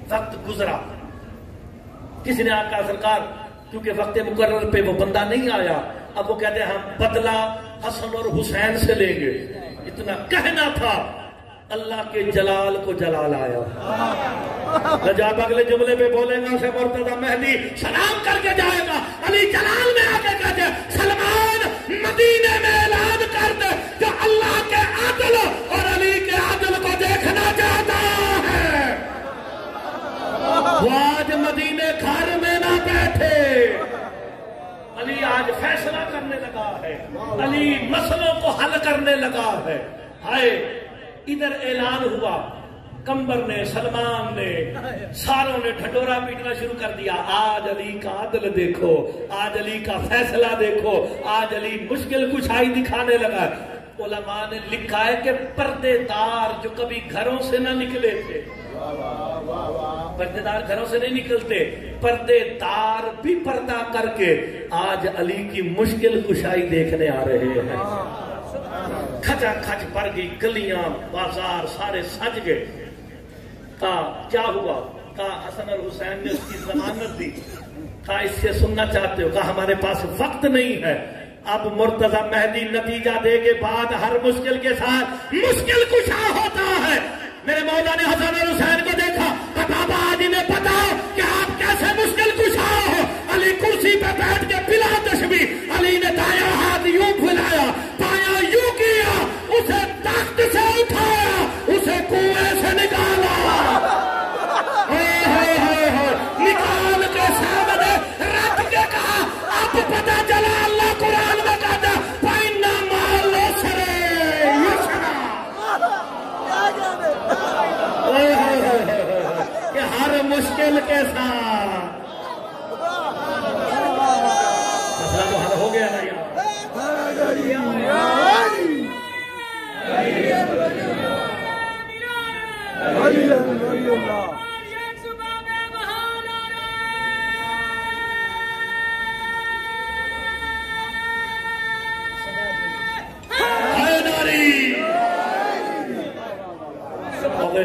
[SPEAKER 1] وقت گزرا. کسی نے آپ کا سرکار کیونکہ وقت مقرر پہ وہ بندہ نہیں آیا. اب وہ کہتے ہیں ہم بدلہ حسن اور حسین سے لیں گے. اتنا کہنا تھا، اللہ کے جلال کو جلال آیا. جب اگلے جملے پہ بولے گا اسے مرتضی مہدی سلام کر کے جائے گا. علی جلال میں آگے کہتے ہیں سلمان مدینے میں اعلان کر دے کہ اللہ کے عدل اور علی کے عدل کو دیکھنا چاہتا ہے. وہ آج مدینے گھر میں نہ بیٹھے. علی آج فیصلہ کرنے لگا ہے، علی مسئلوں کو حل کرنے لگا ہے. ہائے ادھر اعلان ہوا، کمبر نے، سلمان نے، ساروں نے ڈھڈورا پیٹنا شروع کر دیا. آج علی کا عدل دیکھو، آج علی کا فیصلہ دیکھو، آج علی مشکل کشائی دکھانے لگا. علماء نے لکھا ہے کہ پردے دار جو کبھی گھروں سے نہ نکلے تھے، پردے دار گھروں سے نہیں نکلتے، پردے دار بھی پردہ کر کے آج علی کی مشکل کشائی دیکھنے آ رہے ہیں. کھچا کھچ پڑ گئی، گلیاں بازار سارے سج گئے. کہا کیا ہوا؟ کہا حسن اور حسین نے اس کی ضمانت دی. کہا اس سے سننا چاہتے ہو؟ کہا ہمارے پاس وقت نہیں ہے. اب مرتضی مہدی نتیجہ دے کے بعد ہر مشکل کے ساتھ مشکل کشا ہوتا ہے. میرے مولا نے حسن اور حسین کو دیکھا، بابا آج انہیں بتاؤ کہ آپ کیسے مشکل کشا ہو. علی کرسی پہ بیٹھ کے بلا تشبیہ علی نے دایاں ہاتھ یوں پھیلایا، بایاں یوں کیا، اسے تخت سے اٹھایا، اسے کنویں سے نکالا، نکال کے سامنے رکھ کے کہا اب پتہ چلا اللہ قرآن میں کہتا فَإِنَّ مَعَ الْعُسْرِ يُسْرًا، کہ ہر مشکل کے ساتھ مسئلہ تو حل ہو گیا نا یار.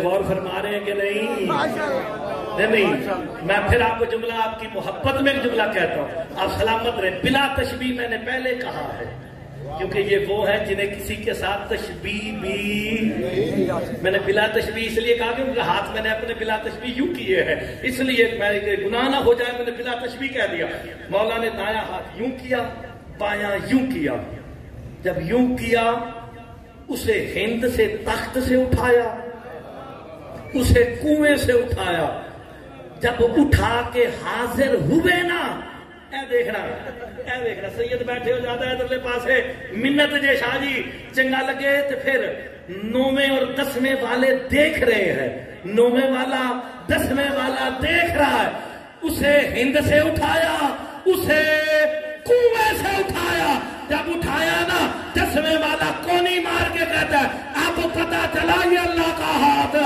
[SPEAKER 1] غور فرما رہے ہیں کہ نہیں؟ نہیں. میں پھر آپ کو جملہ، آپ کی محبت میں ایک جملہ کہتا ہوں، آپ سلامت رہیں. بلا تشبیہ میں نے پہلے کہا ہے کیونکہ یہ وہ ہے جنہیں کسی کے ساتھ تشبیہ بھی، میں نے بلا تشبیہ اس لیے کہا کہ ان کے ہاتھ میں نے اپنے بلا تشبیہ یوں کیے ہیں، اس لیے میں گناہ نہ ہو جائے میں نے بلا تشبیہ کہہ دیا. مولا نے دایاں ہاتھ یوں کیا، بایاں یوں کیا. جب یوں کیا اسے ہند سے تخت سے اٹھایا، اسے کنویں سے اٹھایا. جب اٹھا کے حاضر ہوئے نا، اے دیکھنا سید بیٹھے ہو جاتا ہے ادھرلے پاس ہے منت جے شاہ جی چنگا لگے تو پھر 9ویں اور 10ویں والے دیکھ رہے ہیں، 9ویں والا 10ویں والا دیکھ رہا ہے. اسے ہند سے اٹھایا، اسے کنویں سے اٹھایا. جب اٹھایا نا 10ویں والا کونی مار کے کہتا ہے اب پتہ چلا یہ اللہ کا ہاتھ ہے.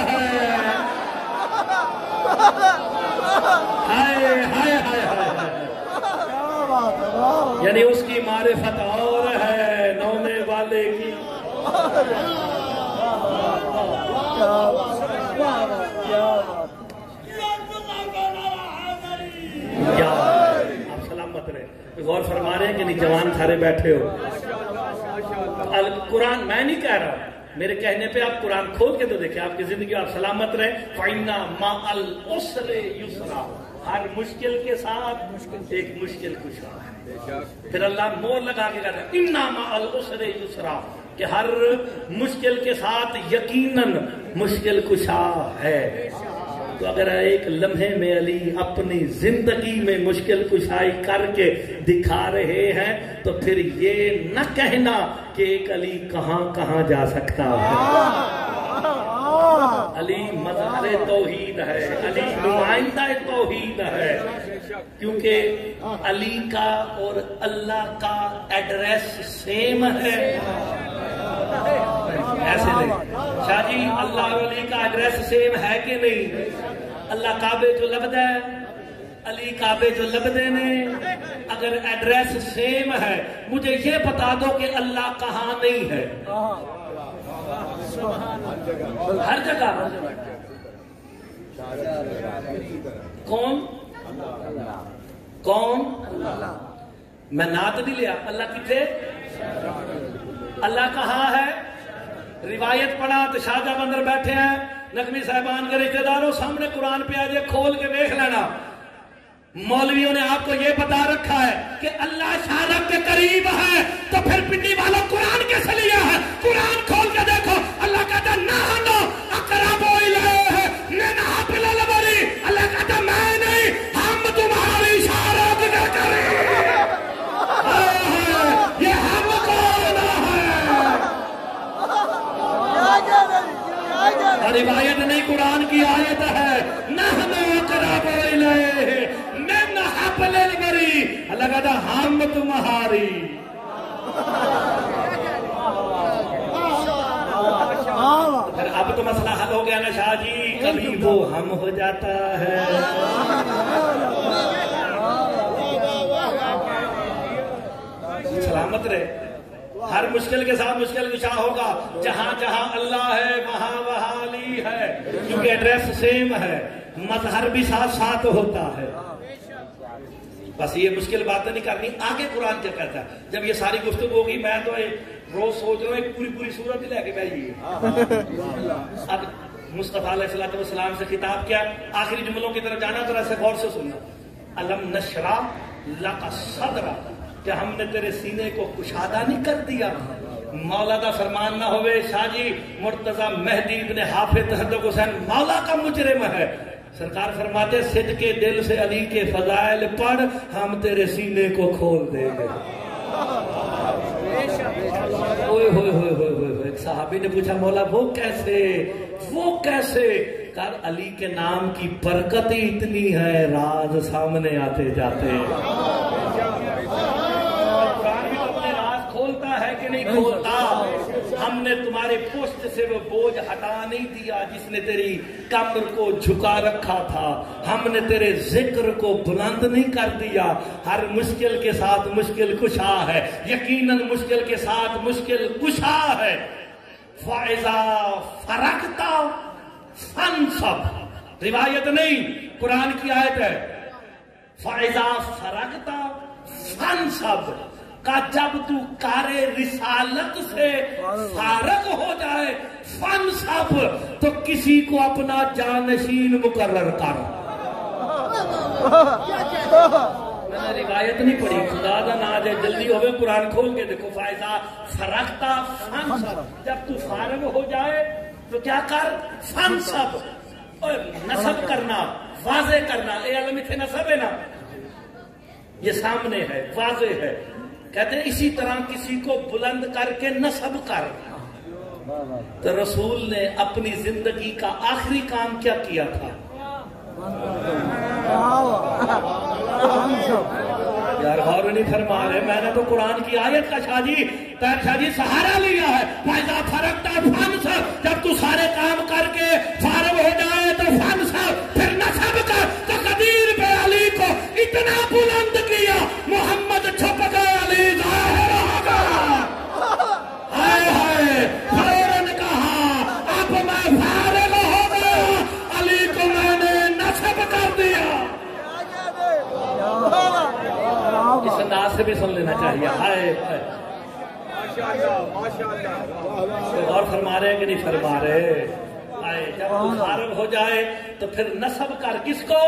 [SPEAKER 1] ہائے ہائے ہائے ہائے، یعنی اس کی معرفت اور ہے 9ویں والے کی. کیا آپ سلامت رہے. غور فرما رہے ہیں کہ نہیں؟ جوان سارے بیٹھے ہو. قرآن میں نہیں کہہ رہا، میرے کہنے پہ آپ قرآن کھول کے تو دیکھیں، آپ کی زندگی آپ سلامت رہیں. فَإِنَّ مَعَ الْعُسْرِ يُسْرًا، ہر مشکل کے ساتھ ایک مشکل کشا ہے. پھر اللہ مور لگا کے کہتا ہے اِنَّ مَعَ الْعُسْرِ يُسْرًا، کہ ہر مشکل کے ساتھ یقیناً مشکل کشا ہے. تو اگر ایک لمحے میں علی اپنی زندگی میں مشکل کشائی کر کے دکھا رہے ہیں تو پھر یہ نہ کہنا کہ ایک علی کہاں کہاں جا سکتا ہے. علی مظہر توحید ہے، علی نمائندہ توحید ہے، کیونکہ علی کا اور اللہ کا ایڈریس سیم ہے. ایسے نہیں شاہ جی، اللہ اور علی کا ایڈریس سیم ہے کہ نہیں؟ اللہ کعبے جو لبد ہے، علی کعبے جو لبدے نے. اگر ایڈریس سیم ہے مجھے یہ بتا دو کہ اللہ کہاں نہیں ہے. ہر جگہ. کون؟ کون؟ میں نعت نہیں لیا، اللہ کتنے؟ اللہ کہاں ہے؟ روایت پڑھا تو شاہ جہاں اندر بیٹھے ہیں نقوی صاحبان کے رشتہ داروں سامنے قرآن پہ آجے کھول کے دیکھ لینا. مولویوں نے آپ کو یہ بتا رکھا ہے کہ اللہ شارب کے قریب ہے، تو پھر پنڈی والوں قرآن کیسے لیا ہے؟ قرآن کھول کے دیکھو، اللہ کہتا نحن اقرب الیہ من حبل الورید. اللہ کہتا میں نہیں، ہم تمہاری شارب کے قریب. یہ ہم کون ہے؟ روایت نہیں، قرآن کی آیت ہے. نحن اقرب الیہ من حبل الورید. اللہ کہتا ہم تمہاری. پھر اب تو مسئلہ حل ہو گیا نا شاہ جی، کبھی وہ ہم ہو جاتا ہے. سلامت رہے. ہر مشکل کے ساتھ مشکل کشا ہوگا. جہاں جہاں اللہ ہے وہاں وہاں علی ہے، کیونکہ ایڈریس سیم ہے، مظہر بھی ساتھ ساتھ ہوتا ہے. بس یہ مشکل باتیں نہیں کرنی. آگے قرآن کیا کہتا ہے؟ جب یہ ساری گفتگو ہوگی، میں تو روز سوچ رہا ہوں ایک پوری صورت ہی لے کے بیٹھیے. اب مصطفیٰ علیہ السلام سے خطاب کیا، آخری جملوں کی طرف جانا، ذرا سے غور سے سننا. الم نشرح لک صدرک، کہ ہم نے تیرے سینے کو کشادہ نہیں کر دیا. مولا کا فرمان نہ ہوئے شاہ جی، مرتضی مہدی ابن حافظ تصدق حسین مولا کا مجرم ہے. سرکار فرماتے صدقے دل سے علی کے فضائل پڑھ، ہم تیرے سینے کو کھول دیں گے. ہوئے ہوئے ہوئے ہوئے ہوئے. ایک صحابی نے پوچھا مولا وہ کیسے؟ کہا علی کے نام کی برکت ہی اتنی ہے، راز سامنے آتے جاتے ہیں. کھولتا ہے کہ نہیں کھولتا؟ ہم نے تمہارے پشت سے وہ بوجھ ہٹا نہیں دیا جس نے تیری کمر کو جھکا رکھا تھا. ہم نے تیرے ذکر کو بلند نہیں کر دیا. ہر مشکل کے ساتھ مشکل کشا ہے، یقیناً مشکل کے ساتھ مشکل کشا ہے. فَإِذَا فَرَغْتَ فَانصَبْ، روایت نہیں، قرآن کی آیت ہے. فَإِذَا فَرَغْتَ فَانصَبْ، کا جب تو کار رسالت سے فارغ ہو جائے، فانصب، تو کسی کو اپنا جانشین مقرر کر. میں نے روایت نہیں پڑھی، خدا دا نا جائے جلدی ہوئے قرآن کھول کے دیکھو. فائزہ فرغتا فانصب، جب تو فارغ ہو جائے تو کیا کر؟ فانصب. اور نصب کرنا، واضح کرنا، اے علم اتھے نصب ہے نا، یہ سامنے ہے، واضح ہے. کہتے ہیں اسی طرح کسی کو بلند کر کے نصب کر. تو رسول نے اپنی زندگی کا آخری کام کیا کیا تھا؟ یار غور نہیں فرما رہے. میں نے تو قرآن کی آیت کا شاہ جی سہارا لیا ہے. فائدہ فرقتا فانصب، جب تو سارے کام کر کے فارغ ہو جائے تو فانصب، پھر نصب کر. تو قدیر پہ علی کو اتنا بلند کیا، محمد چھپ گئے، علی ظاہر ہو گیا. ہائے ہائے، فوراً کہا اب میں فارغ ہو گیا، علی کو میں نے نصب کر دیا. اس انداز سے بھی سن لینا چاہیے. ہائے اور فرما رہے ہیں کہ نہیں فرما رہے؟ جب تو فارغ ہو جائے تو پھر نصب کر کس کو؟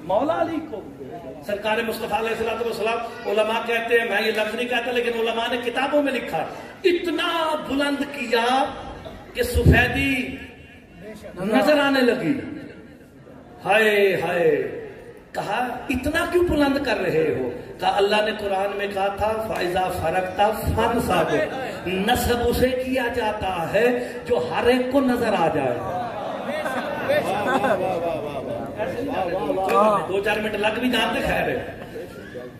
[SPEAKER 1] مولا علی کو. سرکار مصطفیٰ علیہ السلام، علماء کہتے ہیں، میں یہ لفظ نہیں کہتا لیکن علماء نے کتابوں میں لکھا، اتنا بلند کیا کہ سفیدی نظر آنے لگی. ہائے ہائے. کہا اتنا کیوں بلند کر رہے ہو؟ کہا اللہ نے قرآن میں کہا تھا فَإِذَا فَرَغْتَ فَانصَبْ. نصب اسے کیا جاتا ہے جو ہر ایک کو نظر آ جائے. 2-4 منٹ لگ بھی جانتے، خیر ہے.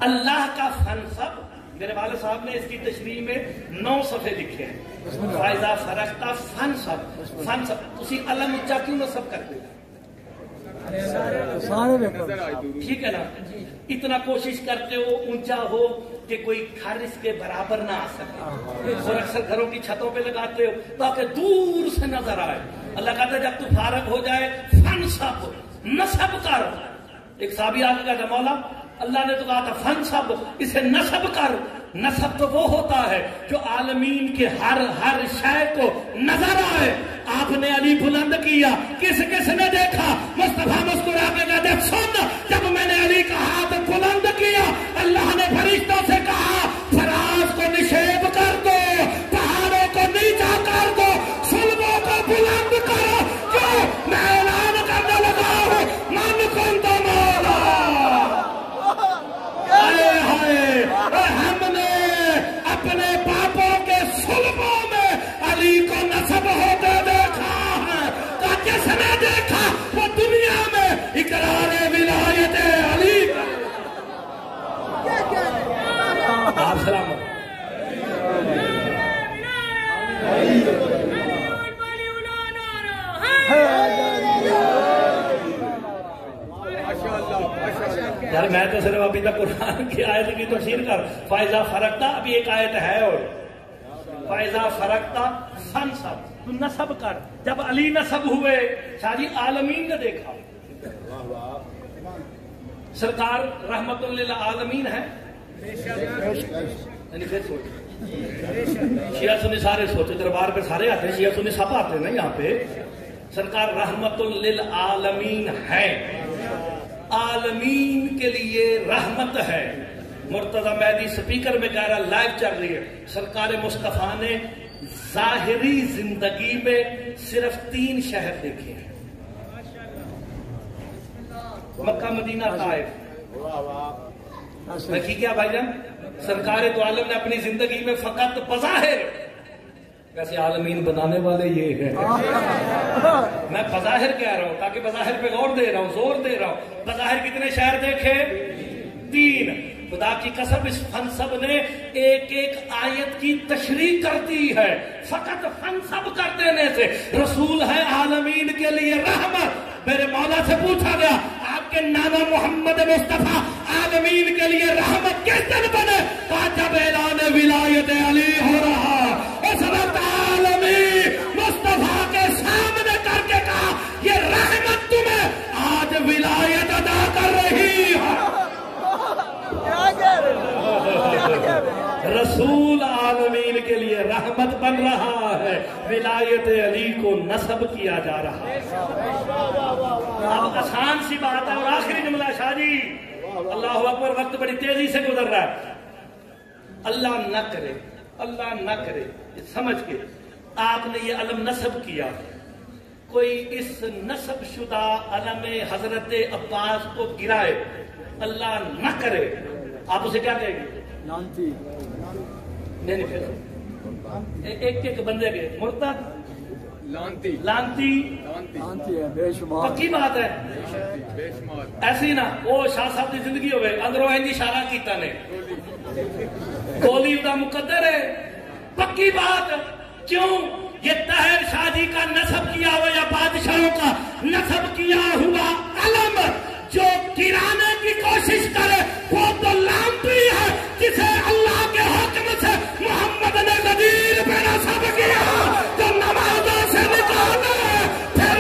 [SPEAKER 1] اللہ کا فنصب، میرے والد صاحب نے اس کی تشریح میں 9 صفحے لکھے ہیں. فَإِذَا فَرَغْتَ فَانصَبْ. فَانصَبْ اسی علم اونچا کیوں نصب کرتے ہیں؟ ٹھیک ہے نا. اتنا کوشش کرتے ہو اونچا ہو کہ کوئی گھر اس کے برابر نہ آ سکے، اور اکثر گھروں کی چھتوں پہ لگاتے ہو تاکہ دور سے نظر آئے. اللہ کہتا ہے جب تو فارغ ہو جائے فانصب، نصب کر. ایک صحابی آگے کہا تھا مولا اللہ نے تو کہا تھا فنصب، اسے نصب کر. نصب تو وہ ہوتا ہے جو عالمین کے ہر شے کو نظر آئے. آپ نے علی بلند کیا، کس کس نے دیکھا؟ مصطفیٰ مسکرا کے کہا دیکھ سن، جب میں نے علی کا ہاتھ بلند کیا اللہ نے فرشتوں سے کہا فراز کو نشیب کر دو، پہاڑوں کو نیچا کر دو، صلبوں کو بلند کرو، کیوں؟ میں اعلان کرنے لگا ہوں من کنت مولا. ہم نے اپنے باپوں کے صلبوں میں علی کو نصب ہوتے دیکھا ہے. جس نے دیکھا وہ دنیا میں اقرار ولایت علی. آپ سلامت. یار میں تو صرف ابھی تک قرآن کی آیت کی تفسیر کر. فائزہ فرقتا ابھی ایک آیت ہے اور فائزہ فرقتا فنصب، تو نصب کر. جب علی نصب ہوئے شاہ جی عالمین نے دیکھا. سرکار رحمت للعالمین ہے. شیعہ سنی سارے سوچے دربار پہ سارے آتے ہیں، شیعہ سنی سب آتے ہیں نا یہاں پہ. سرکار رحمت للعالمین ہے، عالمین کے لیے رحمت ہے. مرتضی مہدی سپیکر میں کہہ رہا لائیو چل رہی ہے. سرکار مصطفیٰ نے ظاہری زندگی میں صرف 3 شہر دیکھے ہیں، مکہ مدینہ طائف. دیکھی کیا بھائی جان؟ سرکار دو عالم نے اپنی زندگی میں فقط بظاہر، ویسے عالمین بنانے والے یہ ہیں. میں بظاہر کہہ رہا ہوں تاکہ بظاہر پہ غور دے رہا ہوں، زور دے رہا ہوں. بظاہر کتنے شہر دیکھے؟ 3. خدا کی قسم اس فنصب نے ایک ایک آیت کی تشریح کر دی ہے. فقط فنصب کر دینے سے رسول ہے عالمین کے لیے رحمت. میرے مولا سے پوچھا گیا آپ کے نانا محمد مصطفیٰ عالمین کے لیے رحمت کس دن بنے؟ کہا جب اعلان ولایت علی ہو رہا. اس وقت عالمین مصطفیٰ کے سامنے کر کے کہا یہ رحمت تمہیں آج ولایت ادا کر رہی ہے. رسول عالمین کے لیے رحمت بن رہا ہے، ولایت علی کو نصب کیا جا رہا ہے. اب آسان سی بات ہے اور آخری جملہ شاہ جی. اللہ اکبر. وقت بڑی تیزی سے گزر رہا ہے. اللہ نہ کرے، اللہ نہ کرے سمجھ کے آپ نے یہ علم نصب کیا، کوئی اس نصب شدہ علم حضرت عباس کو گرائے، اللہ نہ کرے، آپ اسے کیا کہیں گے؟
[SPEAKER 2] لانتی.
[SPEAKER 1] نہیں پھر ایک ایک بندے کے مرتد
[SPEAKER 3] لانتی
[SPEAKER 1] لانتی
[SPEAKER 2] لانتی ہے بے شمار.
[SPEAKER 1] پکی بات ہے
[SPEAKER 3] بے شمار.
[SPEAKER 1] ایسی نا وہ شاہ صاحب کی زندگی ہوئے اندروں انج اشارہ کیتا نے گولی دا مقدر ہے. پکی بات. کیوں؟ یہ طاہر شاہ جی کا نصب کیا ہوا یا بادشاہوں کا نصب کیا ہوا علم جو گرانے کی کوشش کرے وہ تو لانتی ہے جسے اللہ کے حکم سے محمد نے غدیر پہ نصب کیا جو نمازوں سے نکالے پھر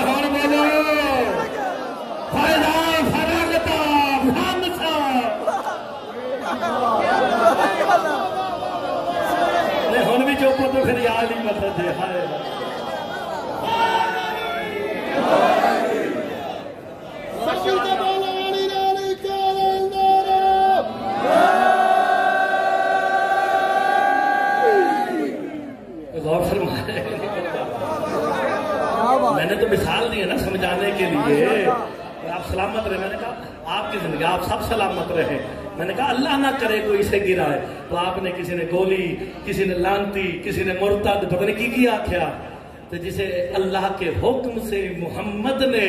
[SPEAKER 1] ہر بولو فائدہ فرغتا فانسا. ہن بھی چوپ تو پھر یاد ہی مطلب دے ہائے غور فرمائے. میں نے تو مثال دی ہے نا سمجھانے کے لیے. آپ سلامت رہے. میں نے کہا آپ کی زندگی آپ سب سلامت رہے. میں نے کہا اللہ نہ کرے کوئی اسے گرائے. تو آپ نے کسی نے گولی، کسی نے لانتی، کسی نے مرتد، پتہ نہیں کی آخیا. تو جسے اللہ کے حکم سے محمد نے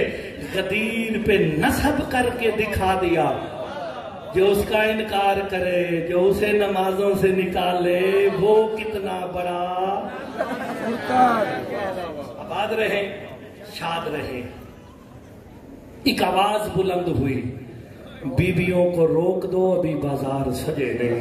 [SPEAKER 1] غدیر پہ نصب کر کے دکھا دیا، جو اس کا انکار کرے، جو اسے نمازوں سے نکالے، وہ کتنا بڑا. آباد رہے، شاد رہے. ایک آواز بلند ہوئی، بیویوں کو روک دو ابھی بازار سجے نہیں.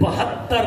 [SPEAKER 1] 72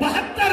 [SPEAKER 1] 72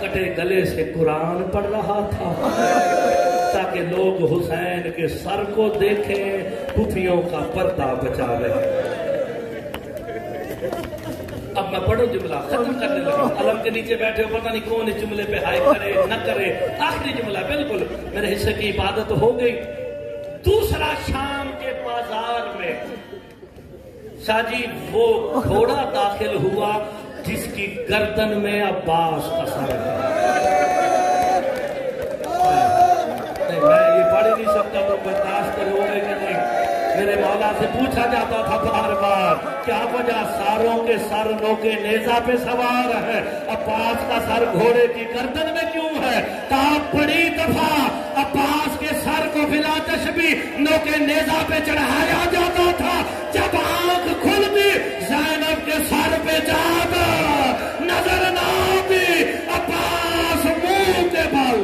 [SPEAKER 1] کٹے گلے سے قرآن پڑھ رہا تھا تاکہ لوگ حسین کے سر کو دیکھیں، پھوپھیوں کا پردہ بچا رہے۔ اب میں پڑھو جملہ ختم کرنے لگا، علم کے نیچے بیٹھے ہو، پتہ نہیں کون اس جملے پہ ہائے کرے نہ کرے، آخری جملہ بالکل میرے حصے کی عبادت ہو گئی۔ دوسرا شام کے بازار میں شاہ جی وہ گھوڑا داخل ہوا جس کی گردن میں عباس کا سر ہے۔ میں یہ پڑھ ہی نہیں سکتا تو برداشت کرو گے کہ نہیں؟ میرے مولا سے پوچھا جاتا تھا بار بار کیا وجہ ساروں کے سر نوکے نیزہ پہ سوار ہے، عباس کا سر گھوڑے کی گردن میں کیوں ہے؟ کہا بڑی دفعہ عباس کے سر کو بلا تشبیہ نوکے نیزہ پہ چڑھایا جاتا تھا، جب آنکھ کھلتی زینب کے سر پہ جاتا نظر نہ آتی عباس منہ کے بل۔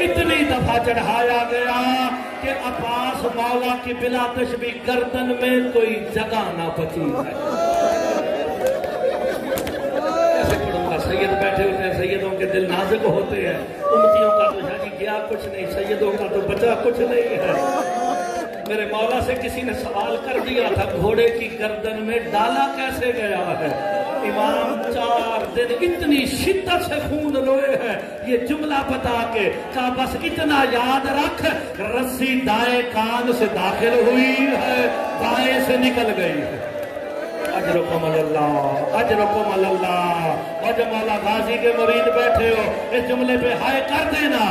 [SPEAKER 1] اتنی دفعہ چڑھایا گیا کہ عباس مولا کی بلا تشبیہ گردن میں کوئی جگہ نہ بچی ہے۔ ایسے پڑھوں گا، سید بیٹھے ہوتے ہیں، سیدوں کے دل نازک ہوتے ہیں، امتیوں کا تو شاہ جی گیا کچھ نہیں، سیدوں کا تو بچا کچھ نہیں ہے۔ میرے مولا سے کسی نے سوال کر دیا تھا گھوڑے کی گردن میں ڈالا کیسے گیا ہے؟ امام 4 دن اتنی شدت سے خون روئے ہیں یہ جملہ بتا کے کہا بس اتنا یاد رکھ، رسی دائیں کان سے داخل ہوئی ہے، بائیں سے نکل گئی ہے۔ اجرکم اللہ، اجرکم اللہ۔ اور جب مولا غازی کے مرید بیٹھے ہو اس جملے پہ ہائے کر دینا۔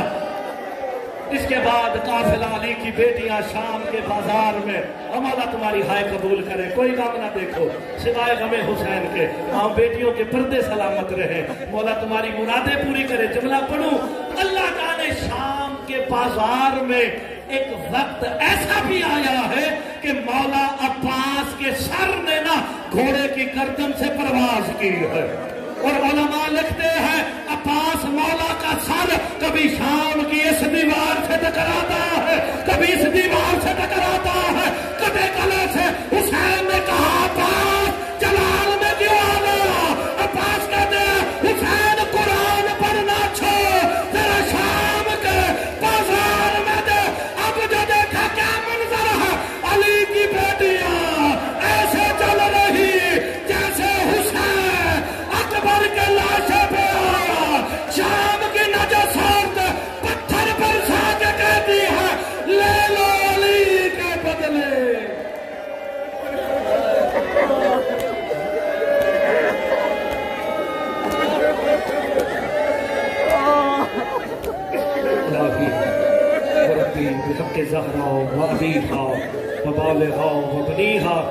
[SPEAKER 1] اس کے بعد قافلہ علی کی بیٹیاں شام کے بازار میں، مولا تمہاری ہائے قبول کرے، کوئی غم نہ دیکھو سوائے غم حسین کے، بیٹیوں کے پردے سلامت رہے، مولا تمہاری مرادیں پوری کرے۔ جملہ پڑھوں، اللہ جانے شام کے بازار میں ایک وقت ایسا بھی آیا ہے کہ مولا عباس کے سر نے نا گھوڑے کی گردن سے پرواز کی ہے، اور علماء لکھتے ہیں عباس مولا کا سر کبھی شام کی اس دیوار سے ٹکراتا ہے، کبھی اس دیوار سے ٹکراتا ہے، کبھی گلے سے حسین نے کہا عباس جلال میں کیوں آنا؟ عباس کہتے ہیں حسین قرآن پڑھنا چھوڑ، تیرا شام کے بازار میں دے۔ اب جو دیکھا کیا منظر ہے، علی کی بیٹیاں ایسے چل رہی جیسے حسین اکبر کے لاشے پہ آیا، شام کی نجسات پتھر پر سا کے کہتی ہے لے لو علی کے بدلے۔ الہی وربی بحق زہرا و ابیہا و بالہا و بنیہا